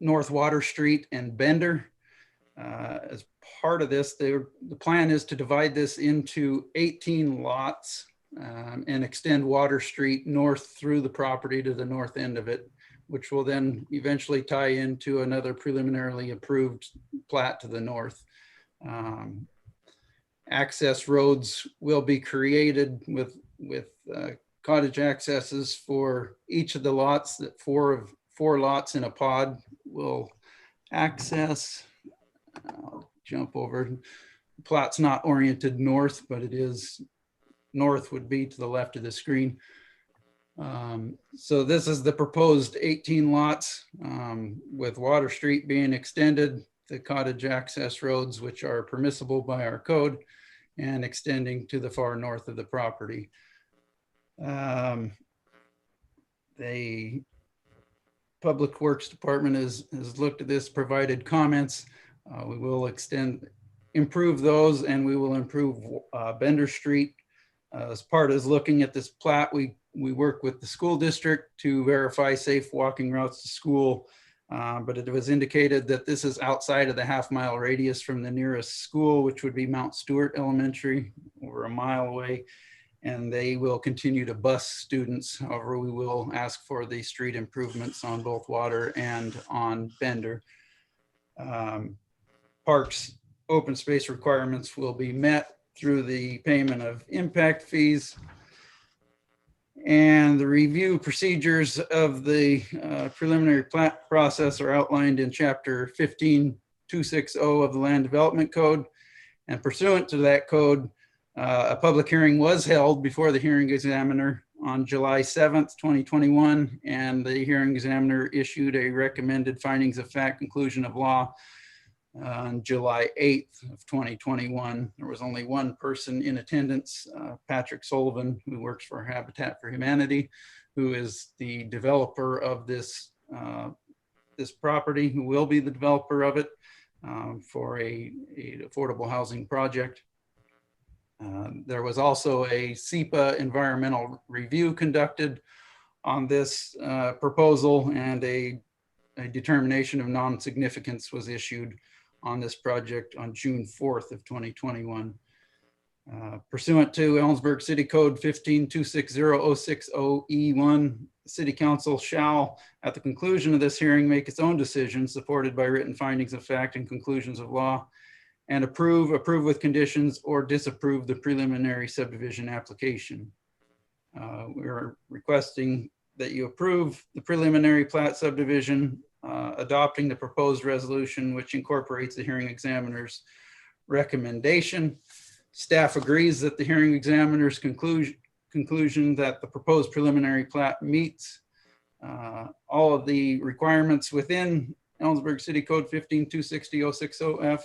North Water Street and Bender. As part of this, the plan is to divide this into 18 lots and extend Water Street north through the property to the north end of it, which will then eventually tie into another preliminarily approved plat to the north. Access roads will be created with cottage accesses for each of the lots. That four lots in a pod will access. I'll jump over. The plat's not oriented north, but it is north would be to the left of the screen. So this is the proposed 18 lots with Water Street being extended, the cottage access roads, which are permissible by our code, and extending to the far north of the property. The Public Works Department has looked at this, provided comments. We will improve those, and we will improve Bender Street. As part of looking at this plat, we work with the school district to verify safe walking routes to school. But it was indicated that this is outside of the half-mile radius from the nearest school, which would be Mount Stewart Elementary, over a mile away. And they will continue to bus students. However, we will ask for the street improvements on both Water and on Bender. Parks open space requirements will be met through the payment of impact fees. And the review procedures of the preliminary plat process are outlined in chapter 15260 of the Land Development Code. And pursuant to that code, a public hearing was held before the hearing examiner on July 7th, 2021. And the hearing examiner issued a recommended findings of fact conclusion of law on July 8th of 2021. There was only one person in attendance, Patrick Sullivan, who works for Habitat for Humanity, who is the developer of this this property, who will be the developer of it, for a affordable housing project. There was also a SEPA environmental review conducted on this proposal, and a determination of non-significance was issued on this project on June 4th of 2021. Pursuant to Ellensburg City Code 15-260-060E1, City Council shall, at the conclusion of this hearing, make its own decision supported by written findings of fact and conclusions of law, and approve with conditions, or disapprove the preliminary subdivision application. We're requesting that you approve the preliminary plat subdivision, adopting the proposed resolution, which incorporates the hearing examiner's recommendation. Staff agrees that the hearing examiner's conclusion that the proposed preliminary plat meets all of the requirements within Ellensburg City Code 15-260-060F,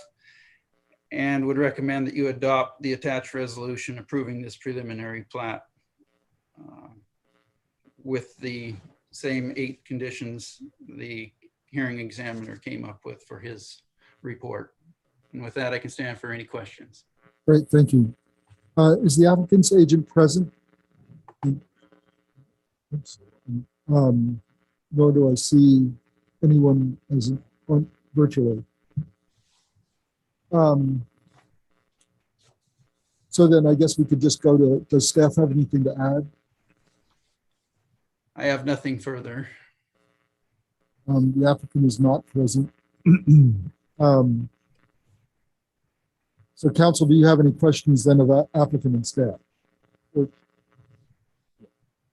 and would recommend that you adopt the attached resolution approving this preliminary plat with the same 8 conditions the hearing examiner came up with for his report. And with that, I can stand for any questions. Great, thank you. Is the applicant's agent present? Nor do I see anyone as virtually. So then I guess we could just go to, does staff have anything to add? I have nothing further. The applicant is not present. So council, do you have any questions then of applicant and staff? Or,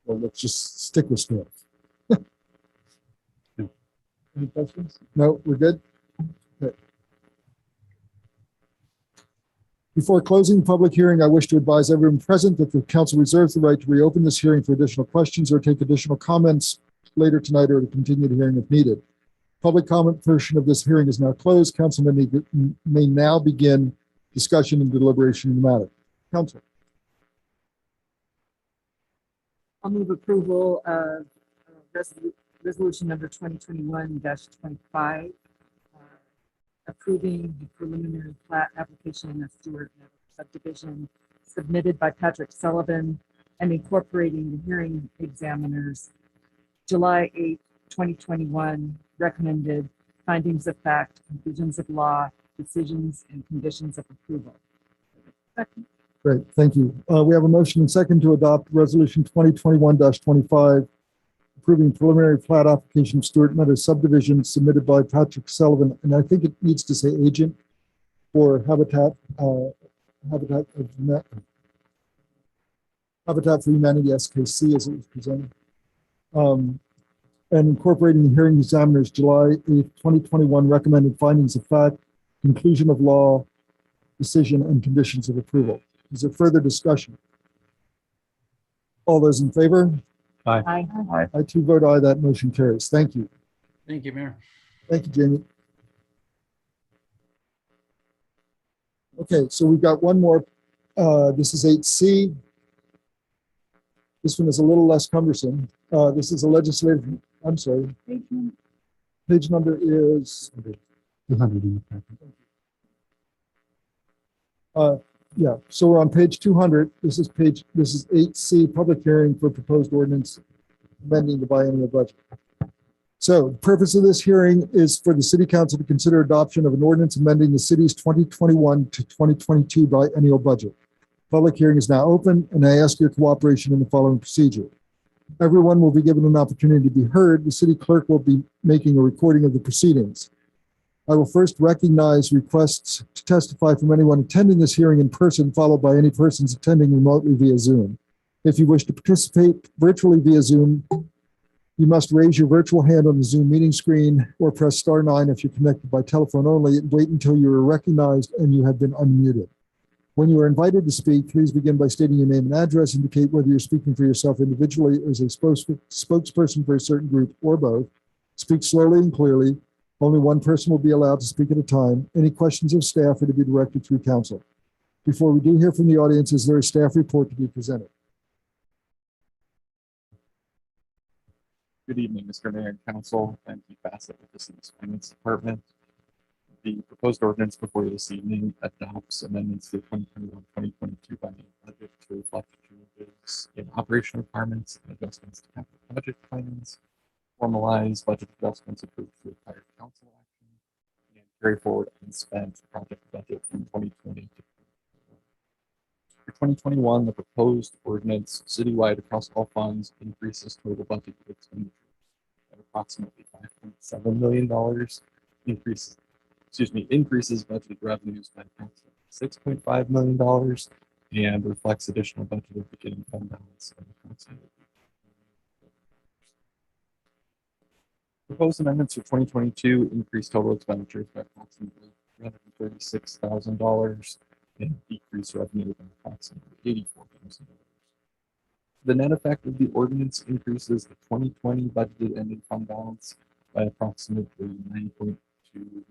well, let's just stick with staff. Any questions? No, we're good? Okay. Before closing the public hearing, I wish to advise everyone present that the council reserves the right to reopen this hearing for additional questions or take additional comments later tonight, or to continue the hearing if needed. Public comment portion of this hearing is now closed. Councilmen may now begin discussion and deliberation in the matter. Council. I'll move approval of resolution number 2021-25, approving the preliminary plat application of Stewart Meadow subdivision submitted by Patrick Sullivan and incorporating the hearing examiner's July 8, 2021 recommended findings of fact, conclusions of law, decisions, and conditions of approval. Second. Great, thank you. We have a motion and second to adopt resolution 2021-25, approving preliminary plat application of Stewart Meadow subdivision submitted by Patrick Sullivan. And I think it needs to say agent for Habitat for Humanity SKC as it was presented. And incorporating the hearing examiner's July 8, 2021 recommended findings of fact, conclusion of law, decision, and conditions of approval. Is there further discussion? All those in favor? Aye. Aye. Aye. I too vote aye. That motion carries. Thank you. Thank you, Mayor. Thank you, Jamie. Okay, so we've got one more. This is 8C. This one is a little less cumbersome. This is a legislative, I'm sorry. Page number is 200 in the packet. Yeah, so we're on page 200. This is 8C, public hearing for proposed ordinance amending the biennial budget. So the purpose of this hearing is for the city council to consider adoption of an ordinance amending the city's 2021 to 2022 biennial budget. Public hearing is now open, and I ask your cooperation in the following procedure. Everyone will be given an opportunity to be heard. The city clerk will be making a recording of the proceedings. I will first recognize requests to testify from anyone attending this hearing in person, followed by any persons attending remotely via Zoom. If you wish to participate virtually via Zoom, you must raise your virtual hand on the Zoom meeting screen or press *9 if you're connected by telephone only, and wait until you are recognized and you have been unmuted. When you are invited to speak, please begin by stating your name and address, indicate whether you're speaking for yourself individually or as a spokesperson for a certain group or both. Speak slowly and clearly. Only one person will be allowed to speak at a time. Any questions of staff are to be directed through council. Before we do hear from the audience, is there a staff report to be presented? Good evening, Mr. Mayor and Council. I'm Keith Bassett with the city's Finance Department. The proposed ordinance before you this evening adopts amendments to the 2021-2022 biennial budget to reflect changes in operational requirements and adjustments to capital budget plans, formalize budget adjustments approved through prior council action, and carry forward unspent project budget from 2020 to for 2021, the proposed ordinance citywide across all funds increases total budget expenditure at approximately $5.7 million, increases budgeted revenues by approximately $6.5 million, and reflects additional budgeted beginning fund balance of approximately. Proposed amendments for 2022 increase total expenditures by approximately $336,000 and decrease revenue by approximately $84,000. The net effect of the ordinance increases the 2020 budgeted ending fund balance by approximately $9.2 million.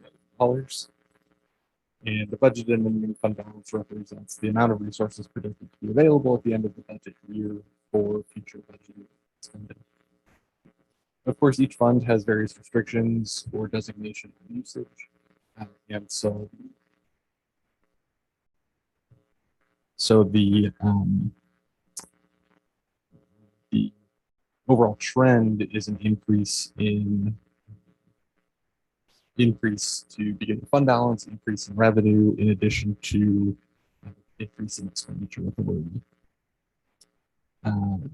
And the budgeted ending fund balance represents the amount of resources predicted to be available at the end of the budget year for future budgeted spending. Of course, each fund has various restrictions or designation of usage. And so the overall trend is an increase to beginning fund balance, increase in revenue, in addition to increase in expenditure authority.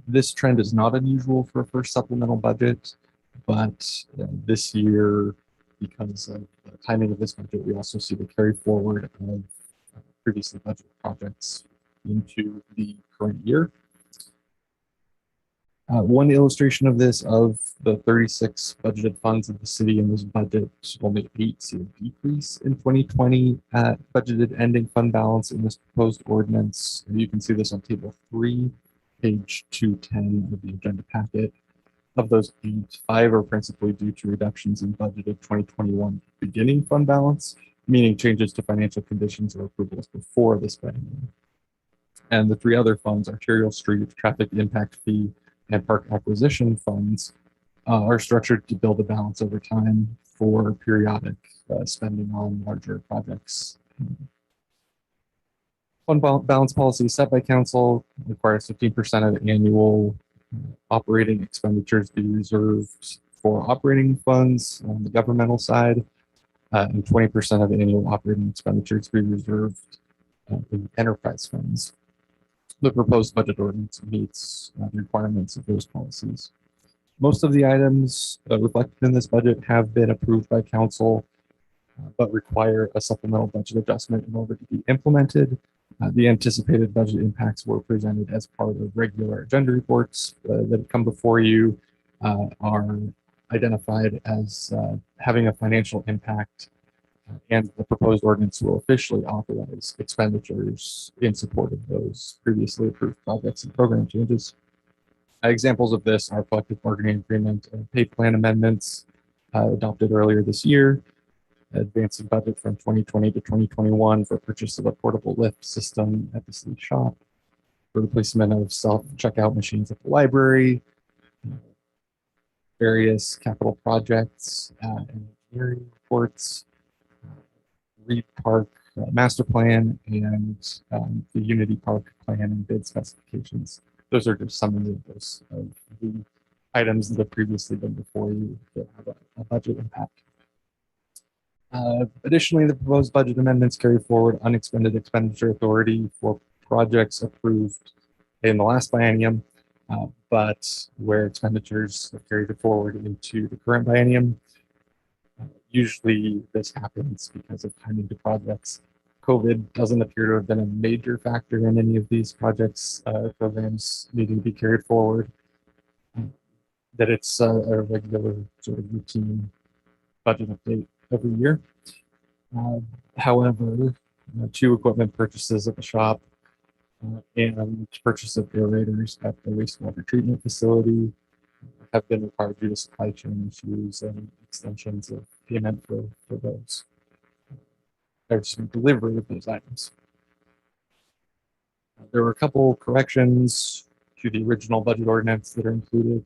This trend is not unusual for a first supplemental budget, but this year, because of the timing of this budget, we also see the carry forward of previously budgeted projects into the current year. One illustration of this, of the 36 budgeted funds of the city in this budget, only 8 see a decrease in 2020 at budgeted ending fund balance in this proposed ordinance. You can see this on table 3, page 210 of the agenda packet. Of those 8, 5 are principally due to reductions in budgeted 2021 beginning fund balance, meaning changes to financial conditions or approvals before this spending. And the 3 other funds, arterial street, traffic impact fee, and park acquisition funds, are structured to build a balance over time for periodic spending on larger projects. Fund balance policy set by council requires 15% of annual operating expenditures be reserved for operating funds on the governmental side, and 20% of annual operating expenditures be reserved in enterprise funds. The proposed budget ordinance meets the requirements of those policies. Most of the items reflected in this budget have been approved by council, but require a supplemental budget adjustment in order to be implemented. The anticipated budget impacts were presented as part of regular agenda reports that have come before you, are identified as having a financial impact, and the proposed ordinance will officially authorize expenditures in support of those previously approved projects and program changes. Examples of this are collective bargaining agreement and pay plan amendments adopted earlier this year, advancing budget from 2020 to 2021 for purchase of a portable lift system at the city shop, for replacement of self-checkout machines at the library, various capital projects, and engineering reports, Reed Park master plan, and the Unity Park plan and bid specifications. Those are just some of the items that have previously been before you that have a budget impact. Additionally, the proposed budget amendments carry forward unexpended expenditure authority for projects approved in the last biennium, but where expenditures have carried forward into the current biennium. Usually this happens because of timing to projects. COVID doesn't appear to have been a major factor in any of these projects, programs needing to be carried forward. That it's a regular sort of routine budget update every year. However, 2 equipment purchases at the shop and purchase of aerators at the wastewater treatment facility have been required due to supply chain issues and extensions of payment for those. There's some delivery of those items. There were a couple corrections to the original budget ordinance that are included.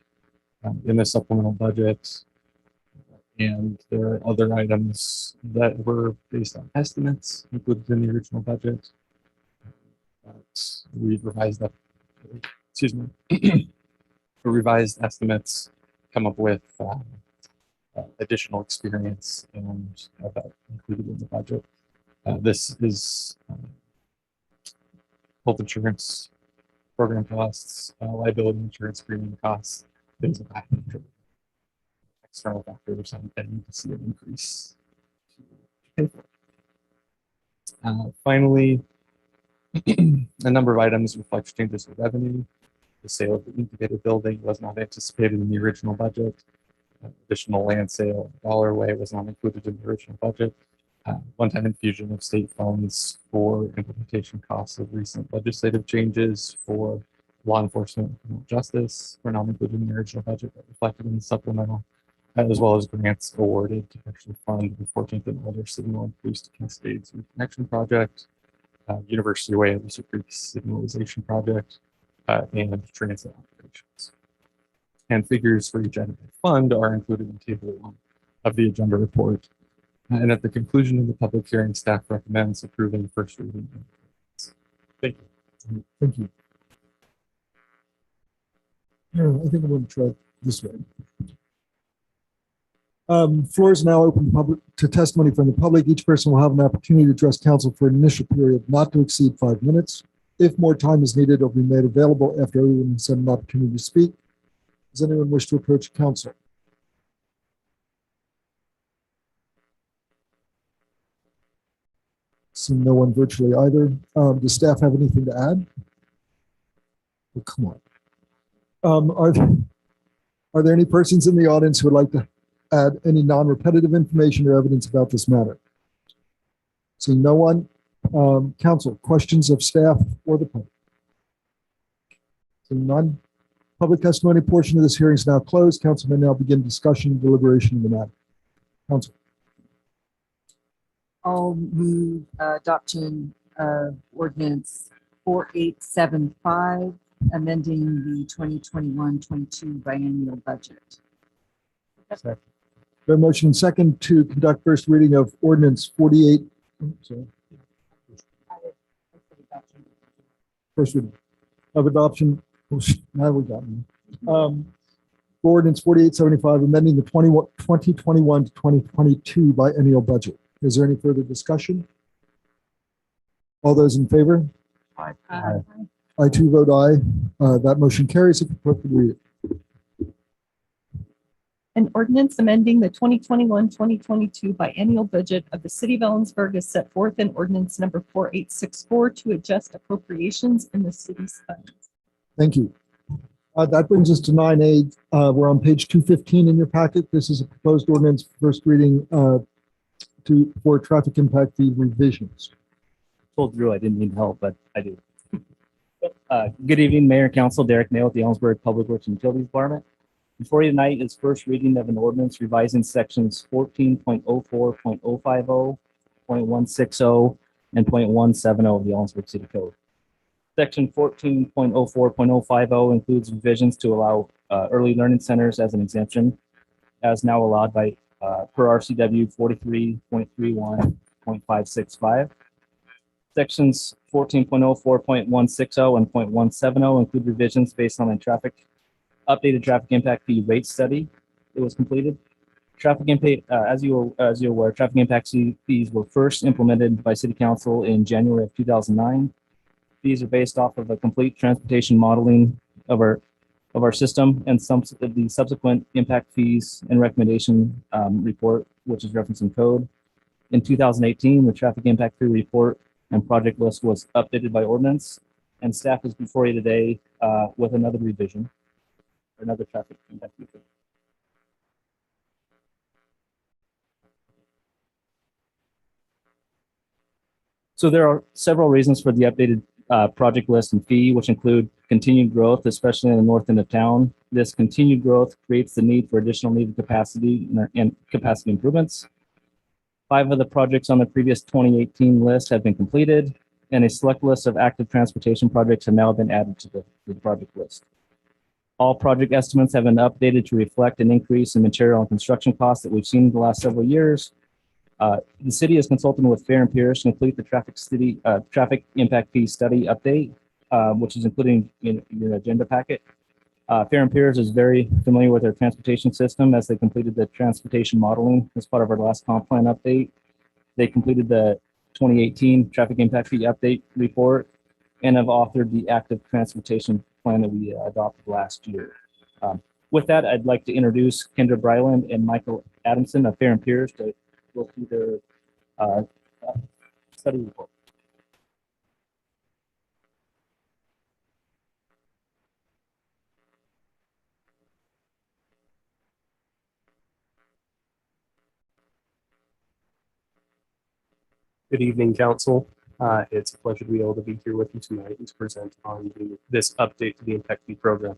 in the supplemental budget. And there are other items that were based on estimates included in the original budget. But we've revised that, excuse me, revised estimates, come up with additional experience and have that included in the budget. This is health insurance, program costs, liability insurance premium costs, things of that nature. External factors that need to see an increase. Finally, a number of items reflect changes in revenue. The sale of the incubator building was not anticipated in the original budget. Additional land sale at Dollar Way was not included in the original budget. One-time infusion of state funds for implementation costs of recent legislative changes for law enforcement and criminal justice were not included in the original budget, but reflected in the supplemental, as well as grants awarded to actually fund the 14th and older signal and boost Cascades reconnection project, University Way and Lucid Creek signalization project, and transit operations. And figures for each item fund are included in table 1 of the agenda report. And at the conclusion of the public hearing, staff recommends approving first reading. Thank you. Thank you. I think I'm going to try this way. Floor is now open to testimony from the public. Each person will have an opportunity to address council for an initial period not to exceed 5 minutes. If more time is needed, it will be made available after everyone has had an opportunity to speak. Does anyone wish to approach council? Seeing no one virtually either. Does staff have anything to add? Oh, come on. Are there any persons in the audience who would like to add any non-repetitive information or evidence about this matter? Seeing no one. Council, questions of staff or the public? Seeing none. Public testimony portion of this hearing is now closed. Council may now begin discussion and deliberation of the matter. Council. I'll move adoption of ordinance 4875, amending the 2021-22 biennial budget. The motion and second to conduct first reading of ordinance 48. Sorry. First reading of adoption. Now we got me. Ordinance 4875, amending the 2021 to 2022 biennial budget. Is there any further discussion? All those in favor? Aye. I too vote aye. That motion carries. If the clerk would read it. An ordinance amending the 2021-2022 biennial budget of the city of Ellensburg is set forth in ordinance number 4864 to adjust appropriations in the city's funds. Thank you. That brings us to 9A. We're on page 215 in your packet. This is a proposed ordinance first reading for traffic impact fee revisions. Pulled through. I didn't need help, but I do. Good evening, Mayor and Council. Derek Nail with the Ellensburg Public Works and Utilities Department. Before you tonight is first reading of an ordinance revising sections 14.04.050, 0.160, and 0.170 of the Ellensburg City Code. Section 14.04.050 includes revisions to allow early learning centers as an exemption, as now allowed by per RCW 43.31.565. Sections 14.04.160 and 0.170 include revisions based on a updated traffic impact fee rate study that was completed. Traffic impact, as you're aware, traffic impact fees were first implemented by City Council in January of 2009. These are based off of a complete transportation modeling of our system and some of the subsequent impact fees and recommendation report, which is referenced in code. In 2018, the traffic impact fee report and project list was updated by ordinance, and staff is before you today with another revision, another traffic impact fee. So there are several reasons for the updated project list and fee, which include continued growth, especially in the north end of town. This continued growth creates the need for additional needed capacity and capacity improvements. 5 of the projects on the previous 2018 list have been completed, and a select list of active transportation projects have now been added to the project list. All project estimates have been updated to reflect an increase in material and construction costs that we've seen in the last several years. The city is consulting with Fair and Peers to complete the traffic impact fee study update, which is including in your agenda packet. Fair and Peers is very familiar with our transportation system as they completed the transportation modeling as part of our last comp plan update. They completed the 2018 traffic impact fee update report and have authored the active transportation plan that we adopted last year. With that, I'd like to introduce Kendra Bryland and Michael Adamson of Fair and Peers to go through their study report. Good evening, Council. It's a pleasure to be able to be here with you tonight and to present on this update to the Impact Fee program.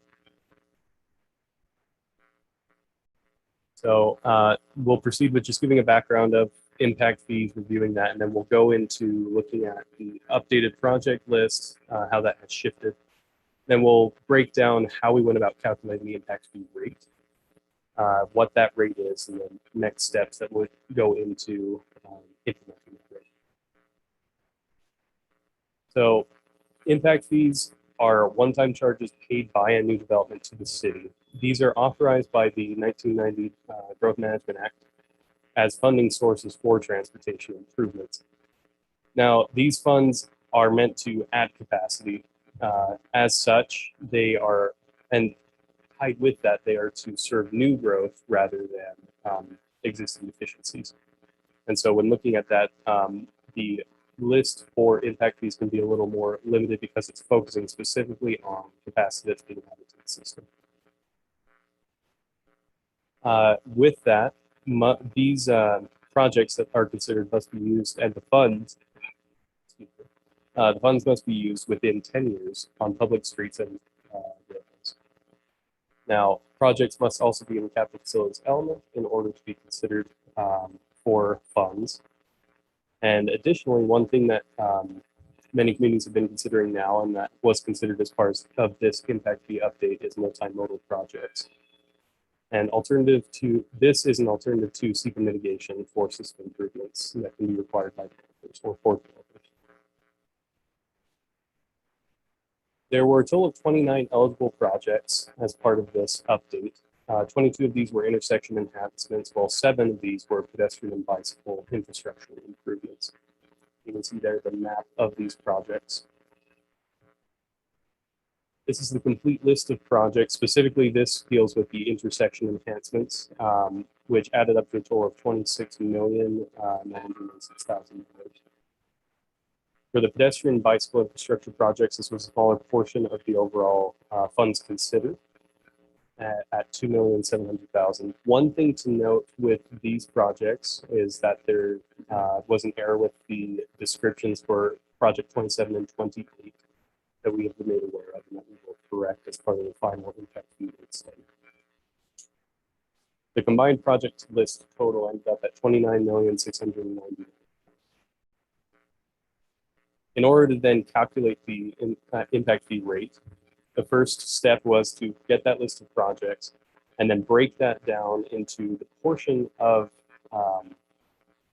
So we'll proceed with just giving a background of impact fees, reviewing that, and then we'll go into looking at the updated project list, how that has shifted. Then we'll break down how we went about calculating the impact fee rate, what that rate is, and then next steps that would go into implementing that rate. So impact fees are one-time charges paid by a new development to the city. These are authorized by the 1990 Growth Management Act as funding sources for transportation improvements. Now, these funds are meant to add capacity. As such, they are, and tied with that, they are to serve new growth rather than existing deficiencies. And so when looking at that, the list for impact fees can be a little more limited because it's focusing specifically on capacity that's being added to the system. With that, these projects that are considered must be used, and the funds must be used within 10 years on public streets and roads. Now, projects must also be in the capital facilities element in order to be considered for funds. And additionally, one thing that many communities have been considering now, and that was considered as part of this impact fee update, is multimodal projects. And this is an alternative to SEPA mitigation for system improvements that can be required by developers or for developers. There were a total of 29 eligible projects as part of this update. 22 of these were intersection enhancements, while 7 of these were pedestrian and bicycle infrastructure improvements. You can see there the map of these projects. This is the complete list of projects. Specifically, this deals with the intersection enhancements, which added up to a total of $26,906,000. For the pedestrian and bicycle infrastructure projects, this was a smaller portion of the overall funds considered at $2,700,000. One thing to note with these projects is that there was an error with the descriptions for project 27 and 28 that we have been made aware of, and that we will correct as part of the final impact fee study. The combined project list total ended up at $29,690,000. In order to then calculate the impact fee rate, the first step was to get that list of projects and then break that down into the portion of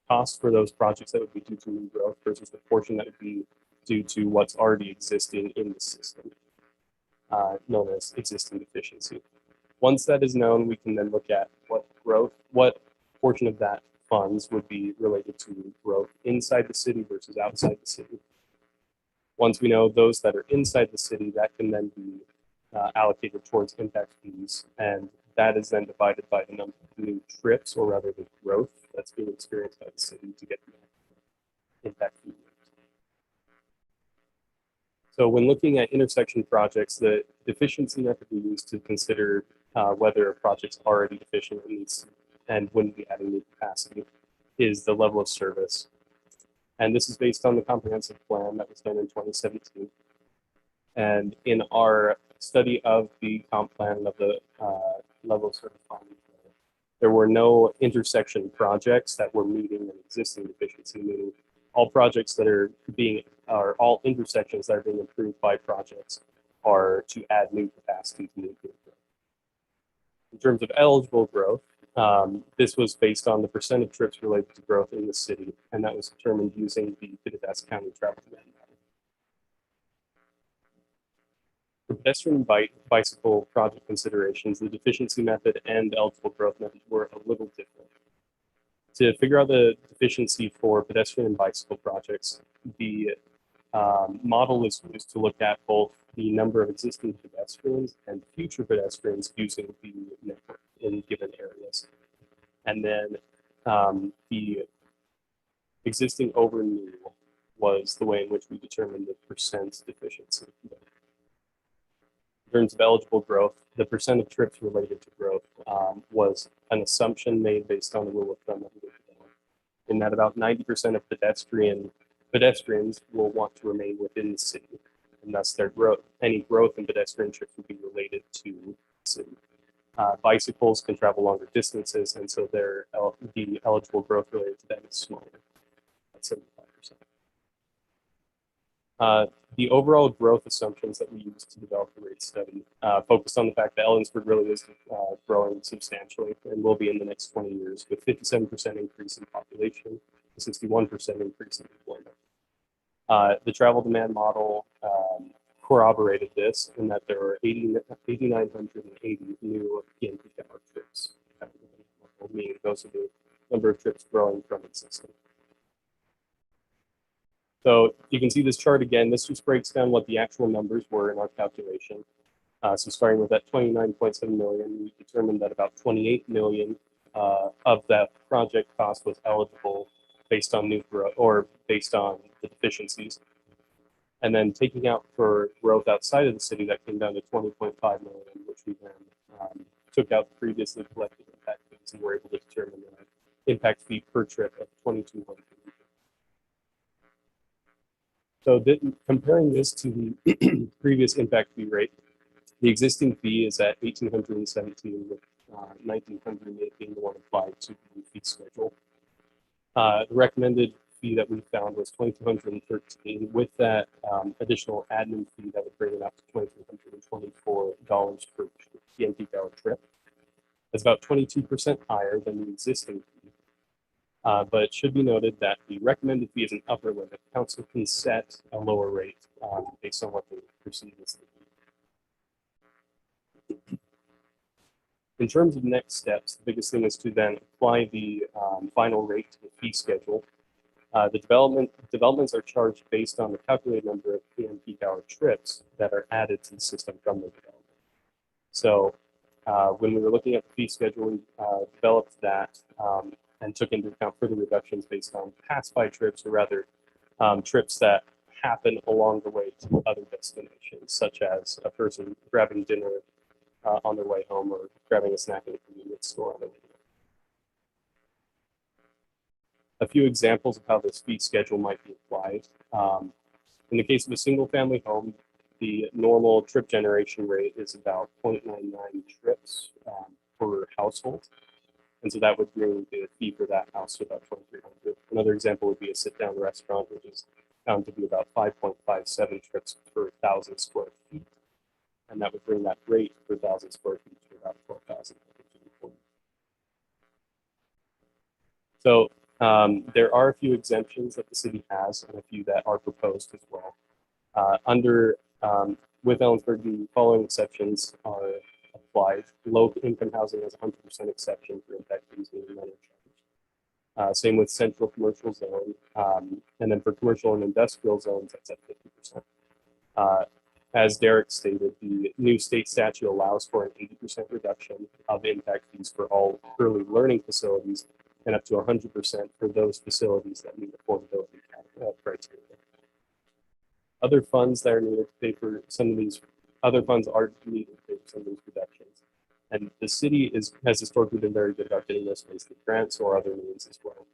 cost for those projects that would be due to new growth versus the portion that would be due to what's already existing in the system, known as existing deficiency. Once that is known, we can then look at what portion of that funds would be related to growth inside the city versus outside the city. Once we know those that are inside the city, that can then be allocated towards impact fees, and that is then divided by the number of new trips, or rather the growth that's being experienced by the city to get the impact fee. So when looking at intersection projects, the deficiency method we use to consider whether a project's already deficient and wouldn't be adding new capacity is the level of service. And this is based on the comprehensive plan that was done in 2017. And in our study of the comp plan of the level of service plan, there were no intersection projects that were meeting an existing deficiency, meaning all projects that are all intersections that are being improved by projects are to add new capacity to meet growth. terms of eligible growth, this was based on the percent of trips related to growth in the city, and that was determined using the Pinellas County Travel Demand Model. For pedestrian and bicycle project considerations, the deficiency method and eligible growth method were a little different. To figure out the deficiency for pedestrian and bicycle projects, the model is used to look at both the number of existing pedestrians and future pedestrians using the network in given areas. And then the existing over new was the way in which we determined the percent deficiency. In terms of eligible growth, the percent of trips related to growth was an assumption made based on the rule of thumb that we developed, in that about 90% of pedestrians will want to remain within the city, and thus their growth, any growth in pedestrian trips will be related to the city. Bicycles can travel longer distances, and so the eligible growth related to them is smaller, at 75%. The overall growth assumptions that we used to develop the rate study focused on the fact that Ellensburg really is growing substantially and will be in the next 20 years, with 57% increase in population, a 61% increase in employment. The travel demand model corroborated this in that there were 8,980 new PNP hour trips, meaning those are the number of trips growing from existing. So you can see this chart again. This just breaks down what the actual numbers were in our calculation. So starting with that 29.7 million, we determined that about 28 million of that project cost was eligible based on new growth or based on the deficiencies. And then taking out for growth outside of the city, that came down to 20.5 million, which we then took out the previously collected impact fees and were able to determine an impact fee per trip of 2,200. So comparing this to the previous impact fee rate, the existing fee is at 1,817, with 1,908 being the one applied to the fee schedule. The recommended fee that we found was 2,213. With that additional admin fee, that would bring it up to $2,224 per PNP hour trip. That's about 22% higher than the existing fee. But it should be noted that the recommended fee is an upper limit. Council can set a lower rate based on what they perceive as the fee. In terms of next steps, the biggest thing is to then apply the final rate to the fee schedule. The developments are charged based on the calculated number of PNP hour trips that are added to the system from the development. So when we were looking at the fee schedule, we developed that and took into account further reductions based on pass-by trips, or rather trips that happen along the way to other destinations, such as a person grabbing dinner on their way home or grabbing a snack in a convenience store on their way home. A few examples of how this fee schedule might be applied. In the case of a single-family home, the normal trip generation rate is about 0.99 trips per household. And so that would bring the fee for that house to about 2,300. Another example would be a sit-down restaurant, which is found to be about 5.57 trips per 1,000 square feet. And that would bring that rate per 1,000 square feet to about 12,000. So there are a few exemptions that the city has and a few that are proposed as well. With Ellensburg, the following exceptions are applied. Low income housing has 100% exception for impact fees being charged. Same with central commercial zone. And then for commercial and industrial zones, that's at 50%. As Derek stated, the new state statute allows for an 80% reduction of impact fees for all early learning facilities and up to 100% for those facilities that meet affordability criteria. Other funds that are needed to pay for some of these, other funds are needed to pay for some of these reductions. And the city has historically been very good about getting those based on grants or other means as well.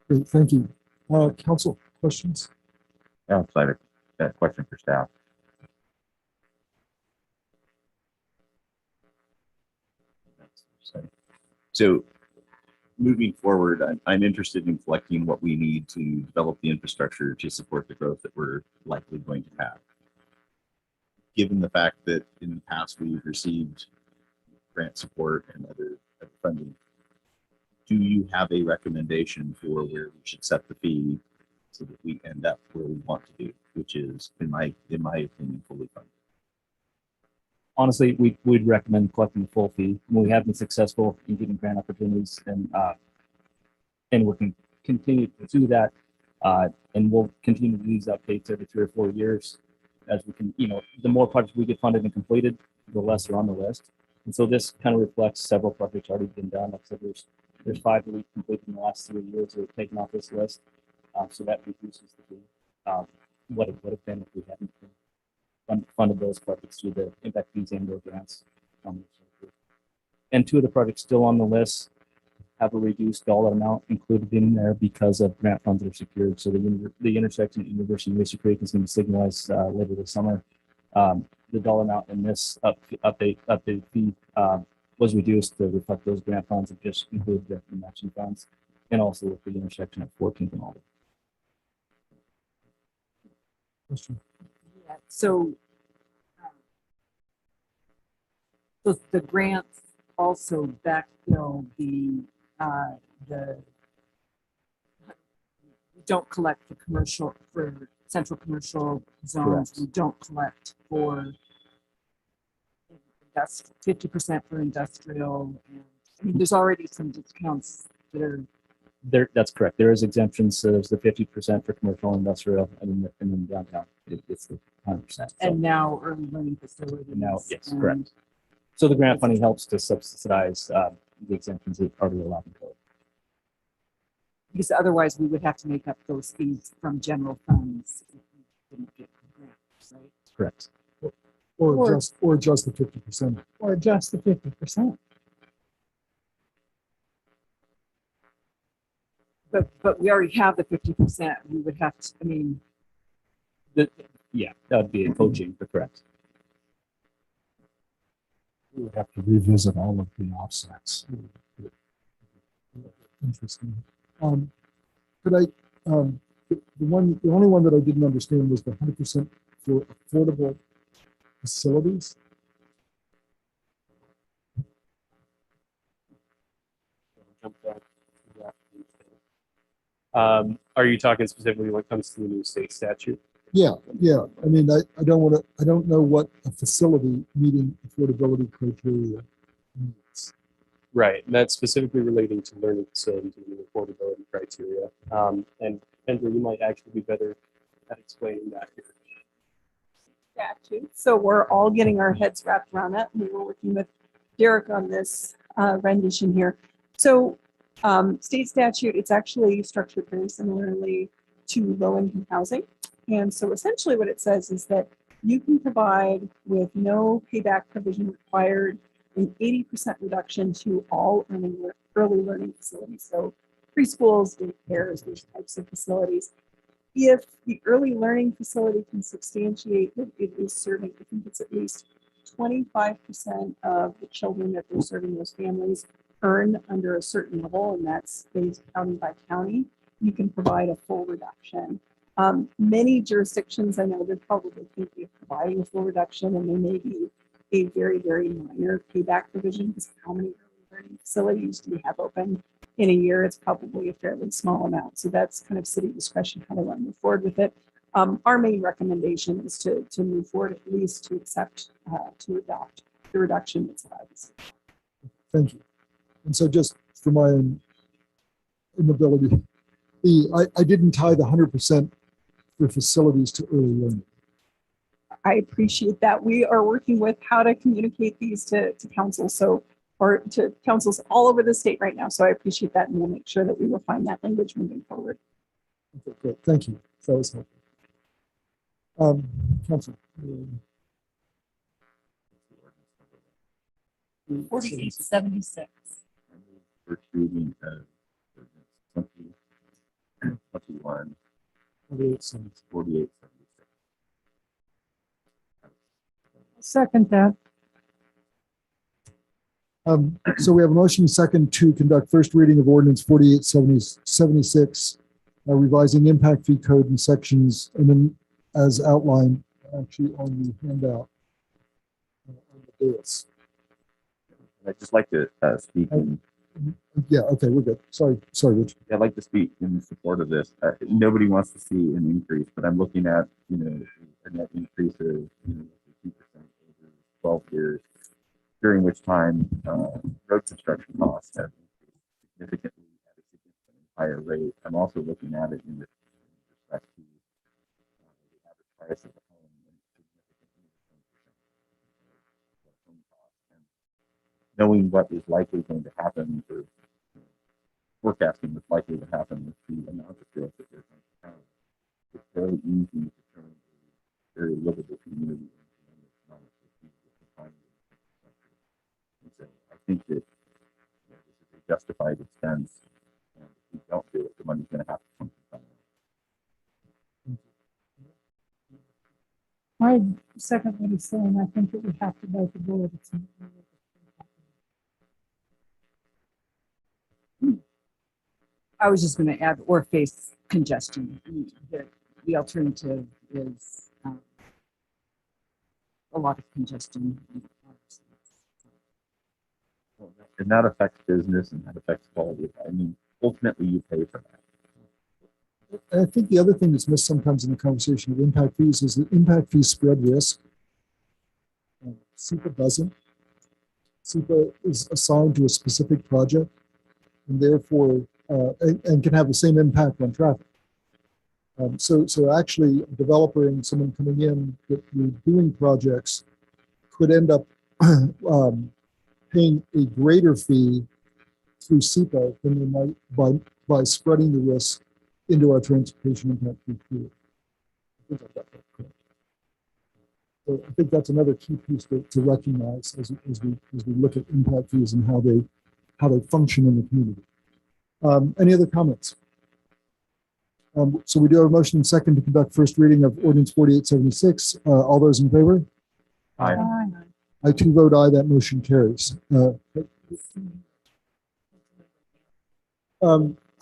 Great, thank you. Council, questions? Yeah, so I have a question for staff. So moving forward, I'm interested in collecting what we need to develop the infrastructure to support the growth that we're likely going to have. Given the fact that in the past we've received grant support and other funding, do you have a recommendation for where we should set the fee so that we end up where we want to do, which is, in my opinion, fully funded? Honestly, we'd recommend collecting the full fee. We have been successful in getting grant opportunities, and we can continue to do that. And we'll continue to do these updates every 3 or 4 years as we can, the more projects we get funded and completed, the less are on the list. And so this kind of reflects several projects already been done. Like I said, there's 5 that we've completed in the last 3 years that are taken off this list. So that reduces the fee. What it would have been if we hadn't funded those projects through the impact fees and or grants. And 2 of the projects still on the list have a reduced dollar amount included in there because of grant funds that are secured. So the intersection at University of Mesa Creek is going to be signalized later this summer. The dollar amount in this updated fee was reduced to reflect those grant funds and just include the matching funds, and also with the intersection at 14th and all. Yeah, so the grants also backfill we don't collect the commercial for central commercial zones. Correct. We don't collect for 50% for industrial. And I mean, there's already some discounts that are There, that's correct. There is exemptions. So there's the 50% for commercial and industrial, and then downtown it's the 100%. So, and now early learning facilities. now, yes, and correct. So the grant funding helps to subsidize the exemptions that are allowed in code. Because otherwise we would have to make up those fees from general funds if we didn't get grants, right? Correct. Or just the 50%. Or just the 50%. But we already have the 50%. We would have to, I mean, Yeah, that would be a code change, but correct. We would have to revisit all of the offsets. Interesting. Could I, the only one that I didn't understand was the 100% for affordable facilities. Jump back to that. Are you talking specifically when it comes to the new state statute? Yeah. I mean, I don't know what a facility meeting affordability criteria means. Right, and that's specifically relating to learning facilities and the affordability criteria. And Kendra, you might actually be better at explaining that here. Statute. So we're all getting our heads wrapped around that. We were working with Derek on this rendition here. So state statute, it's actually structured very similarly to low-income housing. And so essentially what it says is that you can provide with no payback provision required an 80% reduction to all early learning facilities. So preschools, daycares, those types of facilities. If the early learning facility can substantiate that it is serving, I think it's at least 25% of the children that they're serving, those families earn under a certain level, and that's based county by county, you can provide a full reduction. Many jurisdictions, I know they're probably thinking of providing a full reduction, and there may be a very, very minor payback provision because how many early learning facilities do we have open in a year? It's probably a fairly small amount. So that's kind of city discretion how they want to move forward with it. Our main recommendation is to move forward, at least to accept, to adopt the reduction that's allowed. Thank you. And so just for my own inability, I didn't tie the 100% for facilities to early learning. I appreciate that. We are working with how to communicate these to council, or to councils all over the state right now. So I appreciate that, and we'll make sure that we refine that language moving forward. Okay, great. Thank you. That was helpful. Council. 4876. First reading of 2021. 4876. Second that. So we have a motion second to conduct first reading of ordinance 4876, revising impact fee code in sections and then as outlined actually on the handout on the dais. I'd just like to speak in, Yeah, okay, we're good. Sorry, Rich. I'd like to speak in support of this. Nobody wants to see an increase, but I'm looking at, a net increase of, 2% over 12 years, during which time road construction costs have increased significantly at a significantly higher rate. I'm also looking at it in respect to the average price of the home and significantly 20% home cost. And knowing what is likely going to happen for forecasting what's likely to happen with the amount of growth that they're going to have, it's very easy to turn a very livable community into one that's not and so I think that this is a justified expense, and if we don't do it, the money's going to have to come from somewhere. I second what he's saying. I think that we have to vote the board. I was just going to add, or face congestion. The alternative is a lot of congestion. And that affects business and that affects quality of life. I mean, ultimately, you pay for that. I think the other thing that's missed sometimes in the conversation of impact fees is that impact fees spread risk. SEPA doesn't. SEPA is assigned to a specific project and therefore and can have the same impact on traffic. So actually, a developer and someone coming in that you're doing projects could end up paying a greater fee through SEPA than they might by spreading the risk into our transportation impact fee pool. So I think that's another key piece to recognize as we look at impact fees and how they function in the community. Any other comments? So we do have a motion and second to conduct first reading of ordinance 4876. All those in favor? Aye. I too vote aye. That motion carries. I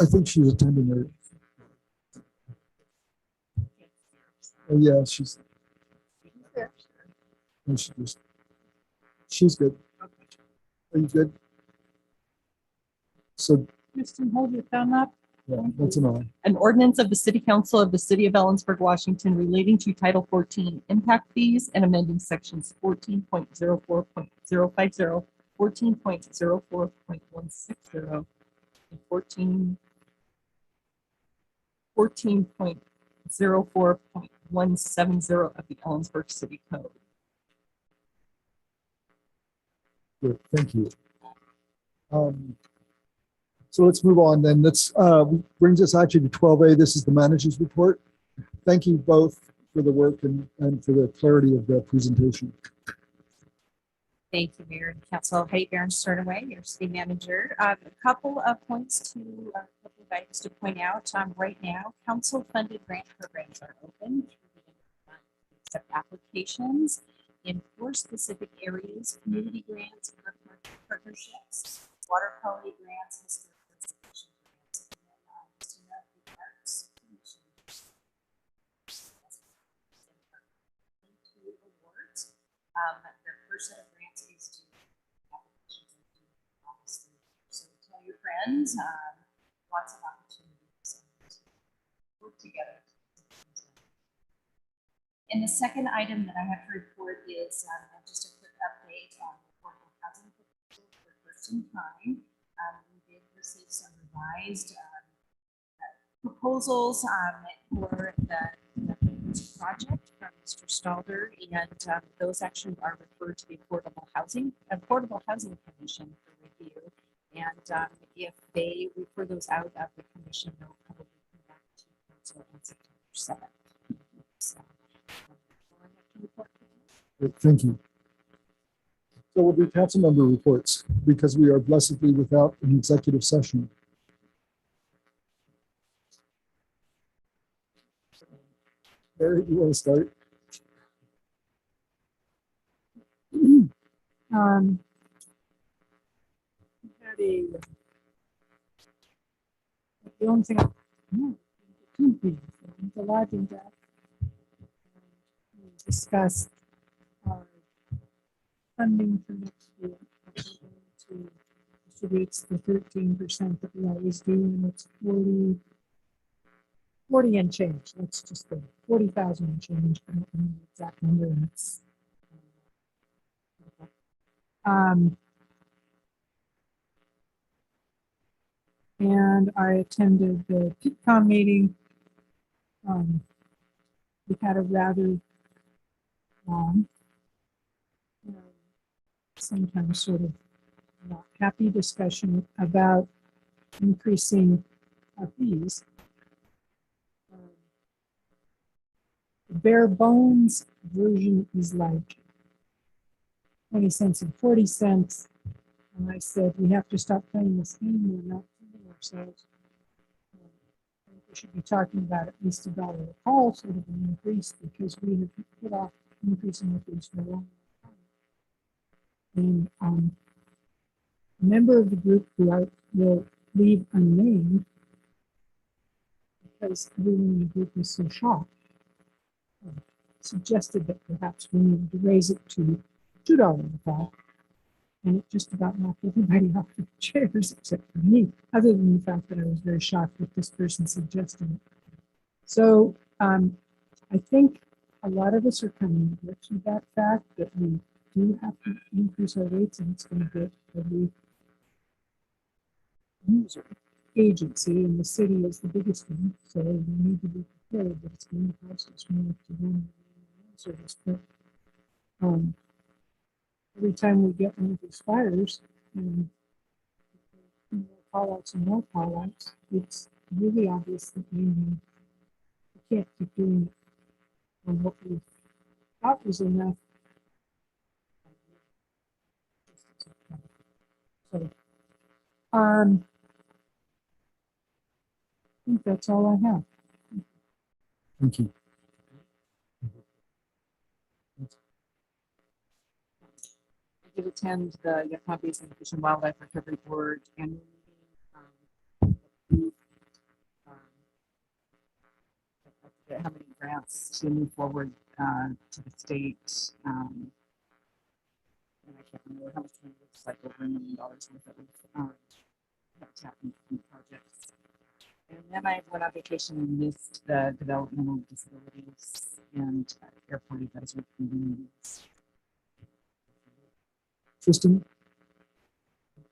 think she's attending her. Yeah, she's. She's good. Are you good? So Kristen, hold your thumb up. yeah, that's an aye. An ordinance of the City Council of the City of Ellensburg, Washington relating to Title 14 impact fees and amending sections 14.04.050, 14.04.160, and 14.04.170 of the Ellensburg City Code. Good, thank you. So let's move on then. Let's brings us actually to 12A. This is the manager's report. Thank you both for the work and for the clarity of the presentation. Thank you, Mayor and Council. Heidi Barron-Sternaway, your city manager. A couple of points a couple of items to point out. Right now, council-funded grant programs are open. Accept applications in 4 specific areas: community grants, partnerships, water quality grants, historic preservation grants, and arts. Awards. The first set of grants is due applications are due August 3rd. So tell your friends, lots of opportunities to work together. And the second item that I have to report is just a quick update on the affordable housing proposal for first in time. We did receive some revised proposals for the project from Mr. Stalder, and those actually are referred to the Affordable Housing Commission for review. And if they refer those out of the commission, they'll probably come back to council on September 7th. So, Thank you. So we'll do council member reports because we are blessedly without an executive session. Mary, you want to start? The only thing, no, the lodging tax. We discussed our funding for next year. We're going to distribute the 13% that we always do, and it's 40 and change. That's just the 40,000 and change. I don't know the exact number, and it's and I attended the PeakCon meeting. We had a rather long, sometimes sort of not happy discussion about increasing our fees. The bare bones version is like 20 cents and 40 cents. And I said, we have to stop playing this game. We're not fooling ourselves. I think we should be talking about at least $1 a call, sort of an increase, because we have put off increasing the fees for a long time. And a member of the group who I will leave unnamed because everyone in the group was so shocked, suggested that perhaps we needed to raise it to $2 a call. And it just about knocked everybody off their chairs except for me, other than the fact that I was very shocked that this person suggested it. So I think a lot of us are coming to grips with that fact that we do have to increase our rates, and it's going to get every user agency, and the city is the biggest one, so we need to be prepared that it's going to cost us more to run the service. But every time we get one of these fires and more call outs and more call outs, it's really obvious that we can't keep doing it. And what we thought was enough. So, I think that's all I have. Thank you. I did attend the Yakima Basin Fish and Wildlife Recovery Board annual meeting. I forget how many grants to move forward to the state. And I can't remember how much money it was, like over $1 million worth of projects. And then I went on vacation and missed the developmental disabilities and airport advisory committees. Tristan,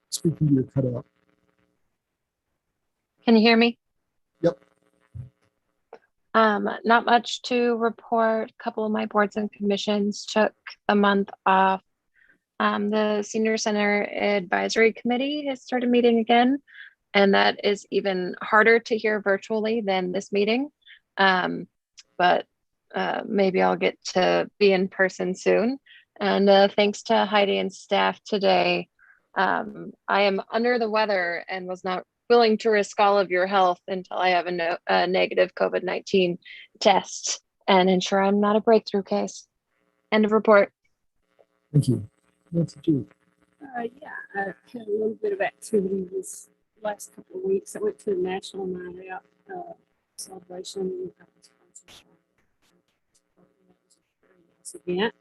speaking to your cutout. Can you hear me? Yep. Not much to report. A couple of my boards and commissions took a month off. The Senior Center Advisory Committee has started meeting again, and that is even harder to hear virtually than this meeting. But maybe I'll get to be in person soon. And thanks to Heidi and staff today. I am under the weather and was not willing to risk all of your health until I have a negative COVID-19 test and ensure I'm not a breakthrough case. End of report. Thank you. What's it do? Yeah, I had a little bit of activity this last couple of weeks. I went to the National Night Out celebration. That was a very nice event.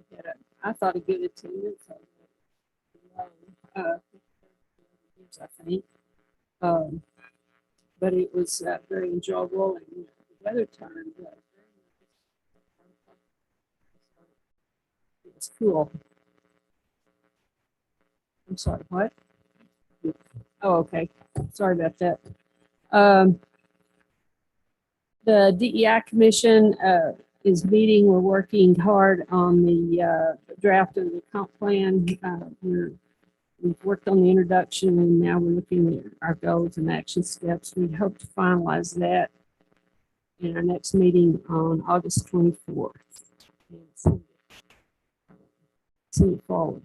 We had I thought a good attendance. I think. But it was very enjoyable, and the weather turned very nice. It was cool. I'm sorry, what? Oh, okay. Sorry about that. The DEI Commission is meeting. We're working hard on the draft of the comp plan. We've worked on the introduction, and now we're looking at our goals and action steps. We hope to finalize that in our next meeting on August 24th. And send it forward.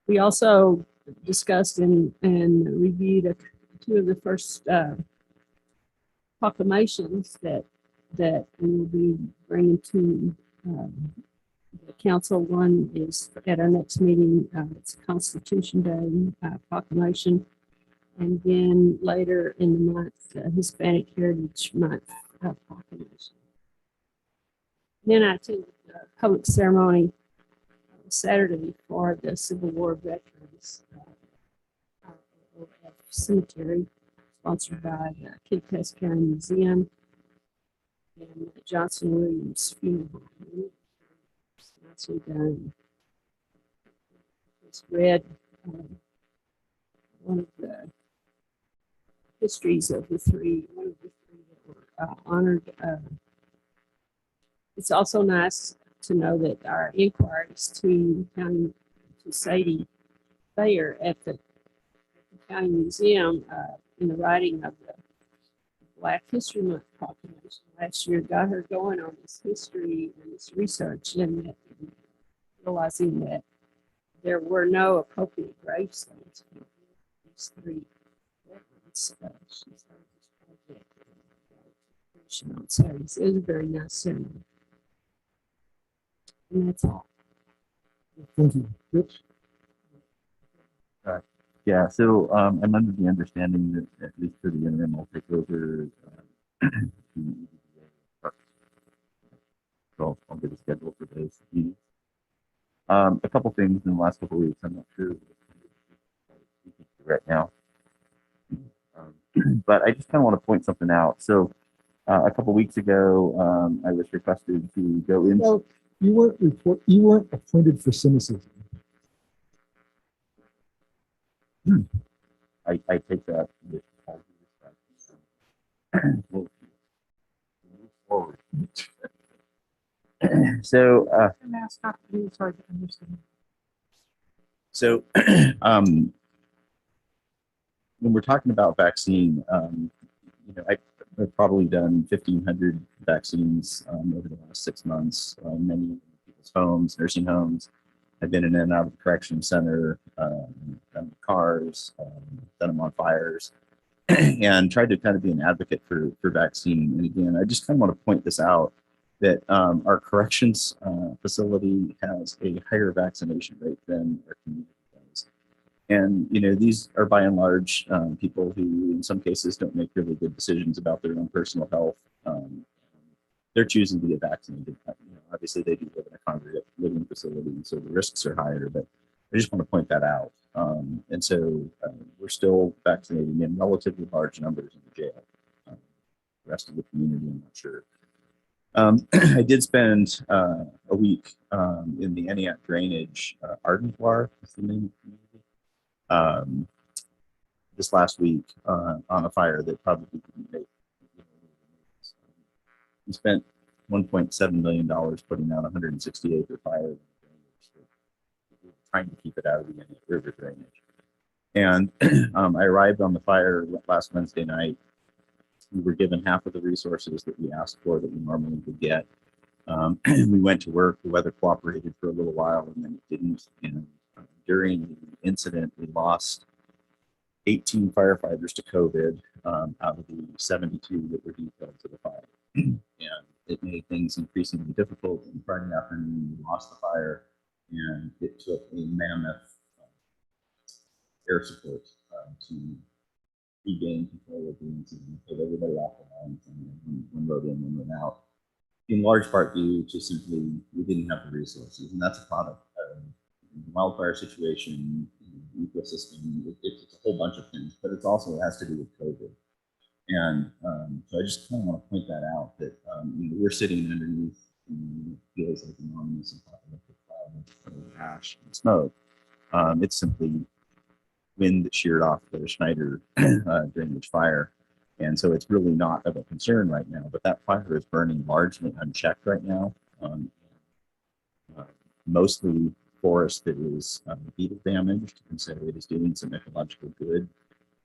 We also discussed and reviewed two of the first proclamations that we will be bringing to the the council. One is at our next meeting. It's Constitution Day proclamation. And then later in the month, Hispanic Heritage Month proclamation. Then I attended the public ceremony Saturday for the Civil War veterans cemetery, sponsored by the Kittitas County Museum and Johnson Williams Funeral Home. Nicely done. Just read one of the histories of the three, one of the three that were honored. It's also nice to know that our inquiries to Sadie Thayer at the County Museum in the writing of the Black History Month proclamation last year got her going on this history and this research and realizing that there were no appropriate gravestones for these three veterans. She started this project on Saturdays. It was a very nice ceremony. And that's all. Thank you. Rich? Yeah, so I'm under the understanding that at least for the interim, I'll take over so I'll get a schedule for those meetings. A couple things in the last couple of weeks. I'm not sure right now, but I just kind of want to point something out. So a couple of weeks ago, I was requested to go in. Well, you weren't appointed for cynicism. I take that with all due respect. We'll move forward. So, when we're talking about vaccine, I've probably done 1,500 vaccines over the last 6 months, many in people's homes, nursing homes. I've been in and out of the correction center, done cars, done them on fires, and tried to kind of be an advocate for vaccine. And again, I just kind of want to point this out that our corrections facility has a higher vaccination rate than our community does. And, these are by and large people who in some cases don't make really good decisions about their own personal health. They're choosing to get vaccinated. Obviously they do live in a congregate living facility, and so the risks are higher, but I just want to point that out. And so we're still vaccinating in relatively large numbers in the jail. The rest of the community, I'm not sure. I did spend a week in the Eniac Drainage Ardenplar, is the name of the community, this last week on a fire that probably didn't make. We spent $1.7 million putting out 160-acre fire, trying to keep it out of the Eniac River drainage. And I arrived on the fire last Wednesday night. We were given half of the resources that we asked for that we normally would get. We went to work, the weather cooperated for a little while, and then it didn't. And during the incident, we lost 18 firefighters to COVID out of the 72 that were detailed to the fire. And it made things increasingly difficult. And Friday afternoon, we lost the fire, and it took a mammoth air support to regain control of the incident, put everybody off the lines, and one road in, one road out. In large part due to simply we didn't have the resources, and that's a product of the wildfire situation, the ecosystem. It's a whole bunch of things, but it also has to do with COVID. And so I just kind of want to point that out that we're sitting underneath feels like enormous apocalyptic cloud of ash and smoke. It's simply wind that sheared off the Schneider drainage fire. And so it's really not of a concern right now, but that fire is burning largely unchecked right now. Mostly forest that is beetle damaged, and so it is doing some ecological good,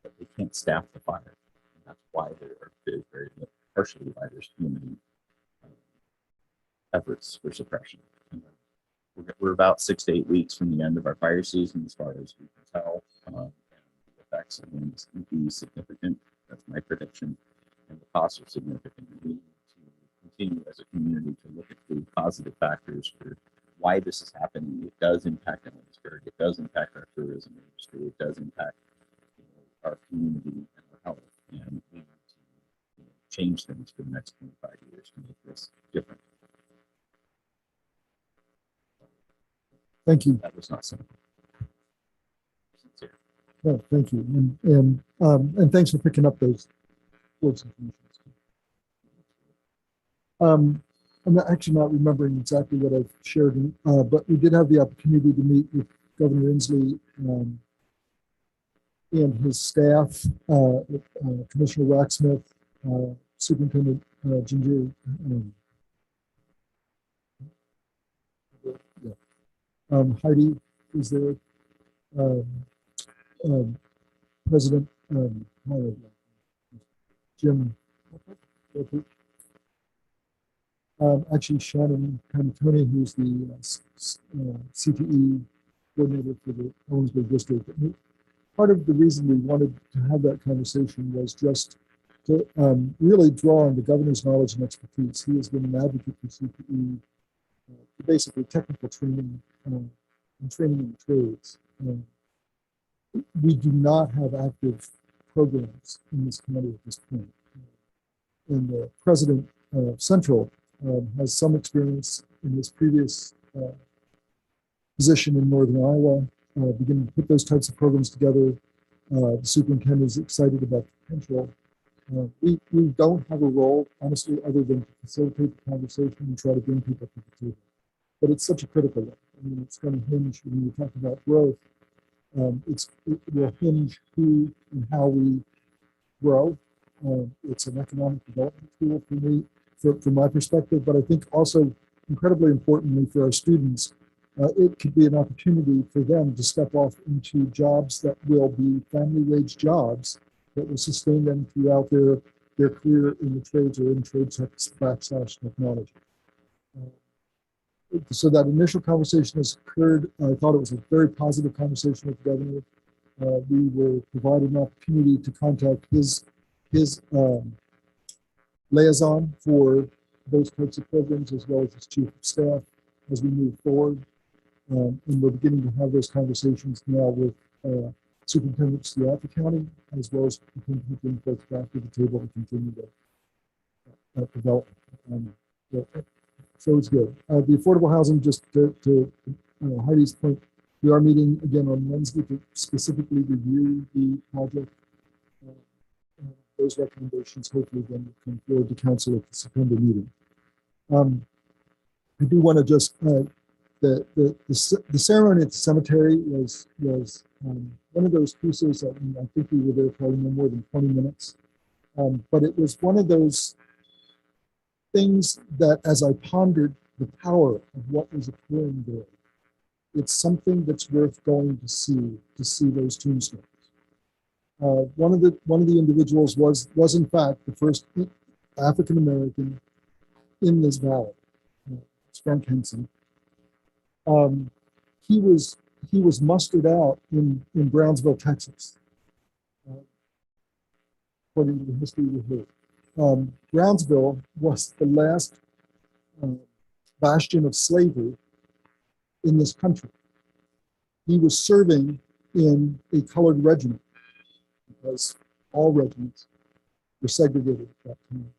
but they can't staff the fire. And that's why there's very partially why there's community efforts for suppression. We're about 6 to 8 weeks from the end of our fire season, as far as we can tell. The effects are going to be significant. That's my prediction. And the costs are significant. We need to continue as a community to look at the positive factors for why this is happening. It does impact Ellensburg. It does impact our tourism industry. It does impact our community and our health. And we need to change things for the next 25 years to make this different. Thank you. That was not simple. Sincere. No, thank you. And thanks for picking up those words and conditions. I'm actually not remembering exactly what I've shared, but we did have the opportunity to meet with Governor Inslee and his staff, Commissioner Racksmith, Superintendent Ginger. Heidi is there. President Jim. Actually, Shannon Cantoni, who's the CTE coordinator for the Owensboro district. Part of the reason we wanted to have that conversation was just to really draw on the governor's knowledge and expertise. He has been an advocate for CTE, basically technical training and training in the trades. We do not have active programs in this county at this point. And the president of Central has some experience in his previous position in Northern Iowa, beginning to put those types of programs together. The superintendent is excited about the potential. We don't have a role, honestly, other than to facilitate the conversation and try to bring people to the table. But it's such a critical one. I mean, it's going to hinge, when we talk about growth, it will hinge who and how we grow. It's an economic development tool for me, from my perspective, but I think also incredibly importantly for our students, it could be an opportunity for them to step off into jobs that will be family wage jobs that will sustain them throughout their career in the trades or in trades / technology. So that initial conversation has occurred. I thought it was a very positive conversation with the governor. We were provided an opportunity to contact his liaison for those types of programs, as well as his chief of staff as we move forward. And we're beginning to have those conversations now with superintendents throughout the county, as well as bringing folks back to the table to continue that development. So it's good. The affordable housing, just to Heidi's point, we are meeting again on Wednesday to specifically review the project. Those recommendations hopefully then will come forward to council at the September meeting. I do want to just the ceremony at the cemetery was one of those pieces that I think we were there probably no more than 20 minutes, but it was one of those things that, as I pondered the power of what was occurring there, it's something that's worth going to see those tombstones. One of the individuals was in fact the first African American in this valley. It's Frank Henson. He was mustered out in Brownsville, Texas, according to the history we heard. Brownsville was the last bastion of slavery in this country. He was serving in a colored regiment, because all regiments were segregated at that time.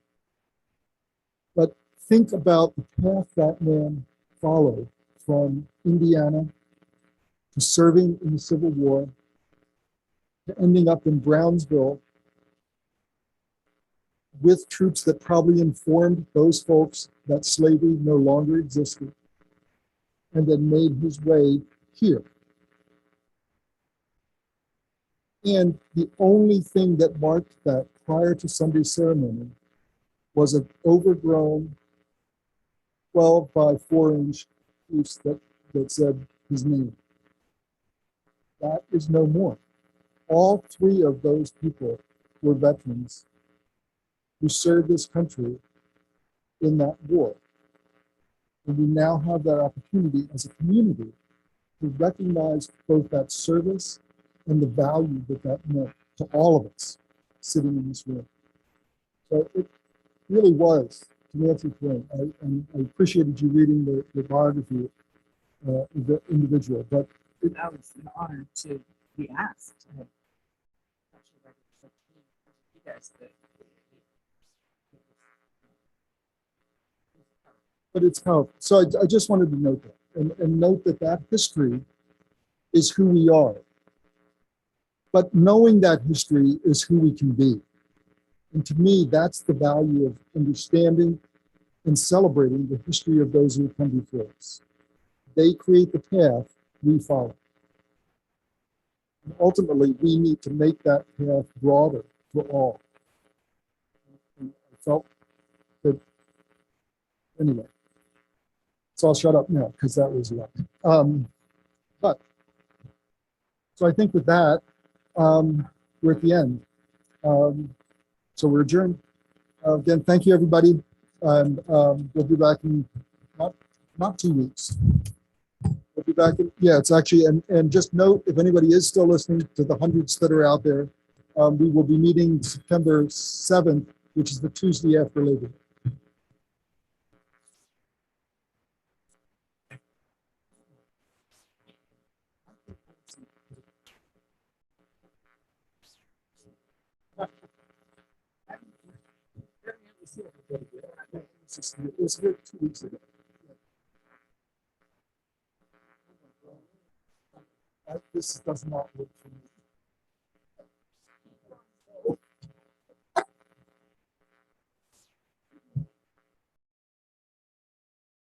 But think about the path that man followed from Indiana to serving in the Civil War to ending up in Brownsville with troops that probably informed those folks that slavery no longer existed, and then made his way here. And the only thing that marked that prior to Sunday's ceremony was an overgrown 12 by 4-inch piece that said his name. That is no more. All three of those people were veterans who served this country in that war. And we now have that opportunity as a community to recognize both that service and the value that meant to all of us sitting in this room. So it really was, to Nancy's point, I appreciated you reading the biography. the individual, but That was an honor to be asked. You guys did. but it's powerful. So I just wanted to note that and note that that history is who we are. But knowing that history is who we can be. And to me, that's the value of understanding and celebrating the history of those who come before us. They create the path we follow. And ultimately, we need to make that path broader for all. And I felt that, anyway. So I'll shut up now because that was a lot. So I think with that, we're at the end. So we're adjourned. Again, thank you, everybody. And we'll be back in not 2 weeks. We'll be back in, yeah, it's actually, and just note, if anybody is still listening to the hundreds that are out there, we will be meeting September 7th, which is the Tuesday after Labor Day. It was here 2 weeks ago. This does not work for me.